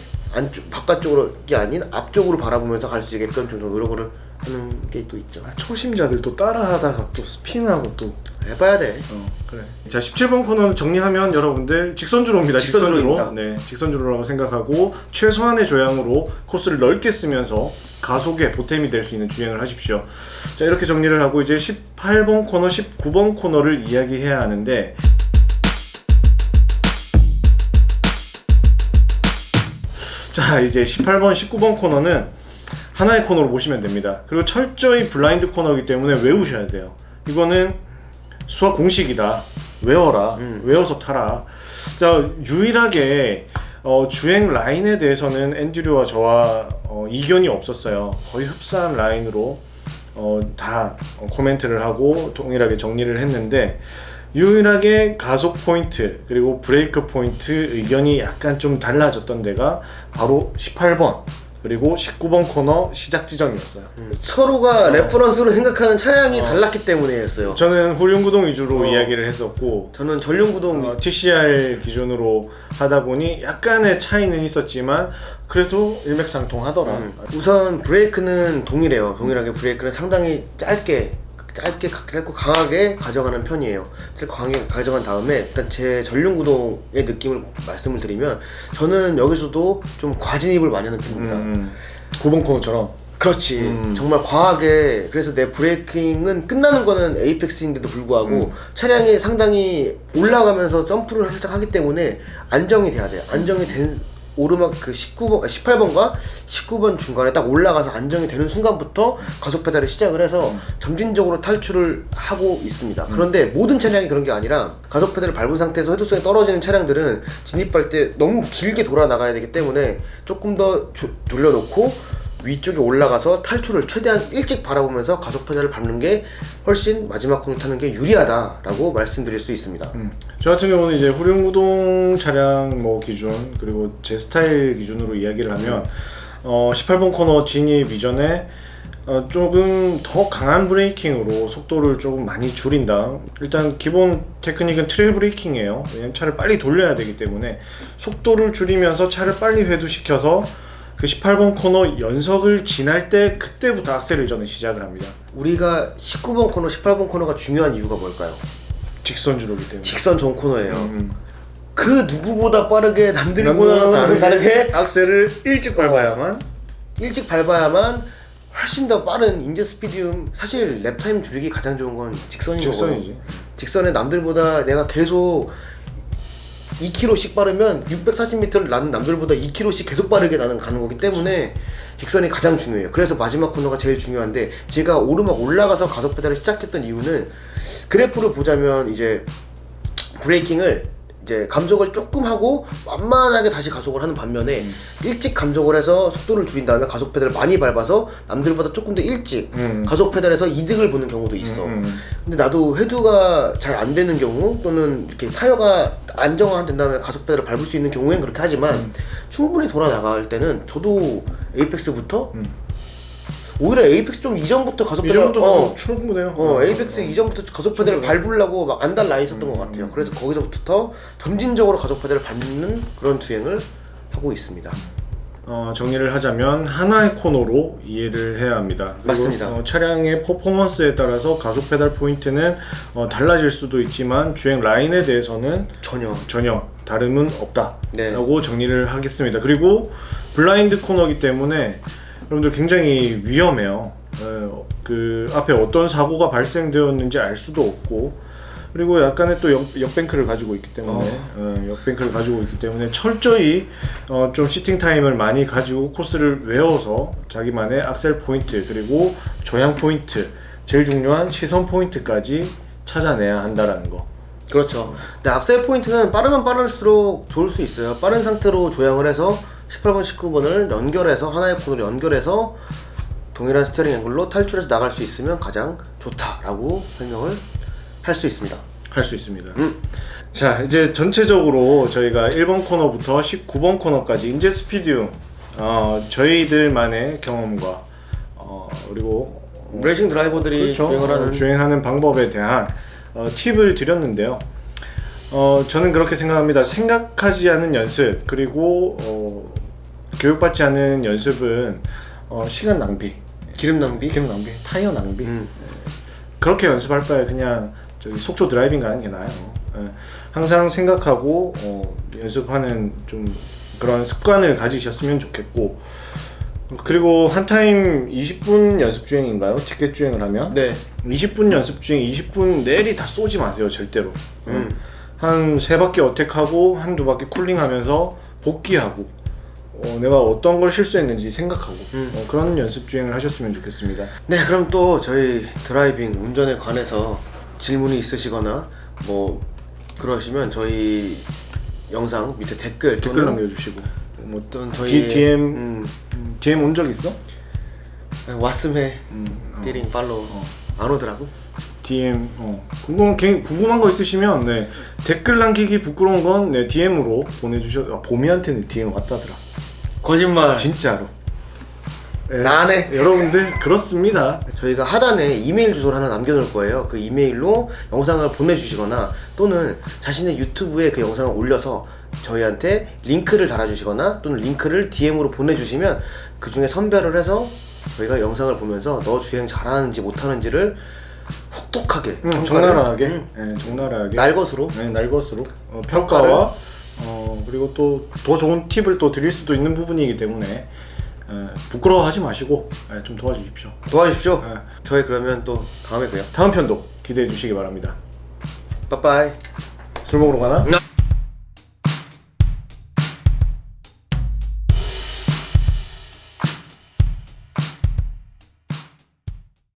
바깥쪽이 아닌 앞쪽으로 바라보면서 갈 수 있게끔 좀 노력을 하는 게 또 있죠. 초심자들 또 따라하다가 또 스핀하고 또 해봐야 돼. 그래. 자, 17번 코너 정리하면 여러분들 직선주로입니다. 직선주로. 네, 직선주로라고 생각하고 최소한의 조향으로 코스를 넓게 쓰면서 가속에 보탬이 될 수 있는 주행을 하십시오. 자, 이렇게 정리를 하고 이제 18번 코너, 19번 코너를 이야기해야 하는데 자, 이제 18번, 19번 코너는 하나의 코너로 보시면 됩니다. 그리고 철저히 블라인드 코너이기 때문에 외우셔야 돼요. 이거는 수학 공식이다. 외워라. 외워서 타라. 자, 유일하게 주행 라인에 대해서는 앤드류와 저와 이견이 없었어요. 거의 흡사한 라인으로 다 코멘트를 하고 동일하게 정리를 했는데 유일하게 가속 포인트 그리고 브레이크 포인트 의견이 약간 좀 달라졌던 데가 바로 18번 그리고 19번 코너 시작 지점이었어요. 서로가 레퍼런스로 생각하는 차량이 달랐기 때문에였어요. 저는 후륜구동 위주로 이야기를 했었고 저는 전륜구동 TCR 기준으로 하다 보니 약간의 차이는 있었지만 그래도 일맥상통하더라. 우선 브레이크는 동일해요. 동일하게 브레이크는 상당히 짧게 짧고 강하게 가져가는 편이에요. 짧고 강하게 가져간 다음에 일단 제 전륜구동의 느낌을 말씀을 드리면 저는 여기서도 좀 과진입을 많이 하는 편입니다. 9번 코너처럼. 그렇지. 정말 과하게. 그래서 내 브레이킹은 끝나는 거는 에이펙스인데도 불구하고 차량이 상당히 올라가면서 점프를 살짝 하기 때문에 안정이 돼야 돼요. 안정이 된 오르막 그 18번과 19번 중간에 딱 올라가서 안정이 되는 순간부터 가속 페달을 시작을 해서 점진적으로 탈출을 하고 있습니다. 그런데 모든 차량이 그런 게 아니라 가속 페달을 밟은 상태에서 회도성이 떨어지는 차량들은 진입할 때 너무 길게 돌아 나가야 되기 때문에 조금 더 돌려놓고 위쪽에 올라가서 탈출을 최대한 일찍 바라보면서 가속 페달을 밟는 게 훨씬 마지막 코너 타는 게 유리하다라고 말씀드릴 수 있습니다. 저 같은 경우는 이제 후륜구동 차량 뭐 기준 그리고 제 스타일 기준으로 이야기를 하면 18번 코너 진입 이전에 조금 더 강한 브레이킹으로 속도를 조금 많이 줄인다. 일단 기본 테크닉은 트레일 브레이킹이에요. 왜냐면 차를 빨리 돌려야 되기 때문에 속도를 줄이면서 차를 빨리 회두시켜서 그 18번 코너 연석을 지날 때 그때부터 악셀을 저는 시작을 합니다. 우리가 19번 코너, 18번 코너가 중요한 이유가 뭘까요? 직선주로기 때문에. 직선 전 코너예요. 그 누구보다 빠르게 남들보다는 다르게 악셀을 일찍 밟아야만 일찍 밟아야만 훨씬 더 빠른 인제 스피디움. 사실 랩타임 줄이기 가장 좋은 건 직선이고 직선에 남들보다 내가 계속 2km씩 빠르면 640m를 나는 남들보다 2km씩 계속 빠르게 나는 가는 거기 때문에 직선이 가장 중요해요. 그래서 마지막 코너가 제일 중요한데 제가 오르막 올라가서 가속 페달을 시작했던 이유는 그래프를 보자면 이제 브레이킹을 이제 감속을 조금 하고 완만하게 다시 가속을 하는 반면에 일찍 감속을 해서 속도를 줄인 다음에 가속 페달을 많이 밟아서 남들보다 조금 더 일찍 가속 페달에서 이득을 보는 경우도 있어. 근데 나도 회두가 잘 안 되는 경우 또는 이렇게 타이어가 안정화된 다음에 가속 페달을 밟을 수 있는 경우엔 그렇게 하지만 충분히 돌아 나갈 때는 저도 에이펙스부터 오히려 에이펙스 좀 이전부터 가속 페달 충분해요. 에이펙스 이전부터 가속 페달을 밟으려고 막 안달나 있었던 것 같아요. 그래서 거기서부터 점진적으로 가속 페달을 밟는 그런 주행을 하고 있습니다. 정리를 하자면 하나의 코너로 이해를 해야 합니다. 그리고, 맞습니다. 차량의 퍼포먼스에 따라서 가속 페달 포인트는 달라질 수도 있지만 주행 라인에 대해서는 전혀 다름은 없다 라고 정리를 하겠습니다. 그리고 블라인드 코너이기 때문에 여러분들 굉장히 위험해요. 그 앞에 어떤 사고가 발생되었는지 알 수도 없고 그리고 약간의 또 역뱅크를 가지고 있기 때문에 철저히 좀 시팅 타임을 많이 가지고 코스를 외워서 자기만의 악셀 포인트 그리고 조향 포인트 제일 중요한 시선 포인트까지 찾아내야 한다라는 거. 그렇죠. 근데 악셀 포인트는 빠르면 빠를수록 좋을 수 있어요. 빠른 상태로 조향을 해서 18번, 19번을 연결해서 하나의 코너를 연결해서 동일한 스티어링 앵글로 탈출해서 나갈 수 있으면 가장 좋다라고 설명을 할 수 있습니다. 자, 이제 전체적으로 저희가 1번 코너부터 19번 코너까지 인제 스피디움 저희들만의 경험과 그리고 레이싱 드라이버들이 주행하는 방법에 대한 팁을 드렸는데요. 저는 그렇게 생각합니다. 생각하지 않은 연습 그리고 교육받지 않은 연습은 시간 낭비, 기름 낭비, 타이어 낭비. 그렇게 연습할 바에 그냥 속초 드라이빙 가는 게 나아요. 항상 생각하고 연습하는 좀 그런 습관을 가지셨으면 좋겠고 그리고 한 타임 20분 연습 주행인가요? 티켓 주행을 하면? 네. 20분 연습 주행 20분 내리 다 쏘지 마세요 절대로. 한 3바퀴 어택하고 한두 바퀴 쿨링하면서 복귀하고 내가 어떤 걸 실수했는지 생각하고 그런 연습 주행을 하셨으면 좋겠습니다. 네, 그럼 또 저희 드라이빙 운전에 관해서 질문이 있으시거나 뭐 그러시면 저희 영상 밑에 댓글 남겨주시고 뭐 또는 저희 DM 온 적 있어? 왔음에 띠링 팔로우 안 오더라고. DM 궁금한 거 있으시면 댓글 남기기 부끄러운 건 DM으로 보내주셔. 봄이한테는 DM 왔다더라. 거짓말. 진짜로. 나네. 여러분들 그렇습니다. 저희가 하단에 이메일 주소를 하나 남겨놓을 거예요. 그 이메일로 영상을 보내주시거나 또는 자신의 유튜브에 그 영상을 올려서 저희한테 링크를 달아주시거나 또는 링크를 DM으로 보내주시면 그 중에 선별을 해서 저희가 영상을 보면서 너 주행 잘하는지 못하는지를 똑똑하게 적나라하게, 평가를, 네, 적나라하게, 날것으로 네, 날것으로 평가와 그리고 또 더 좋은 팁을 또 드릴 수도 있는 부분이기 때문에 부끄러워하지 마시고 좀 도와주십시오. 도와주십시오. 네. 저희 그러면 또 다음에 봬요. 다음 편도 기대해 주시기 바랍니다. 빠빠이. 술 먹으러 가나?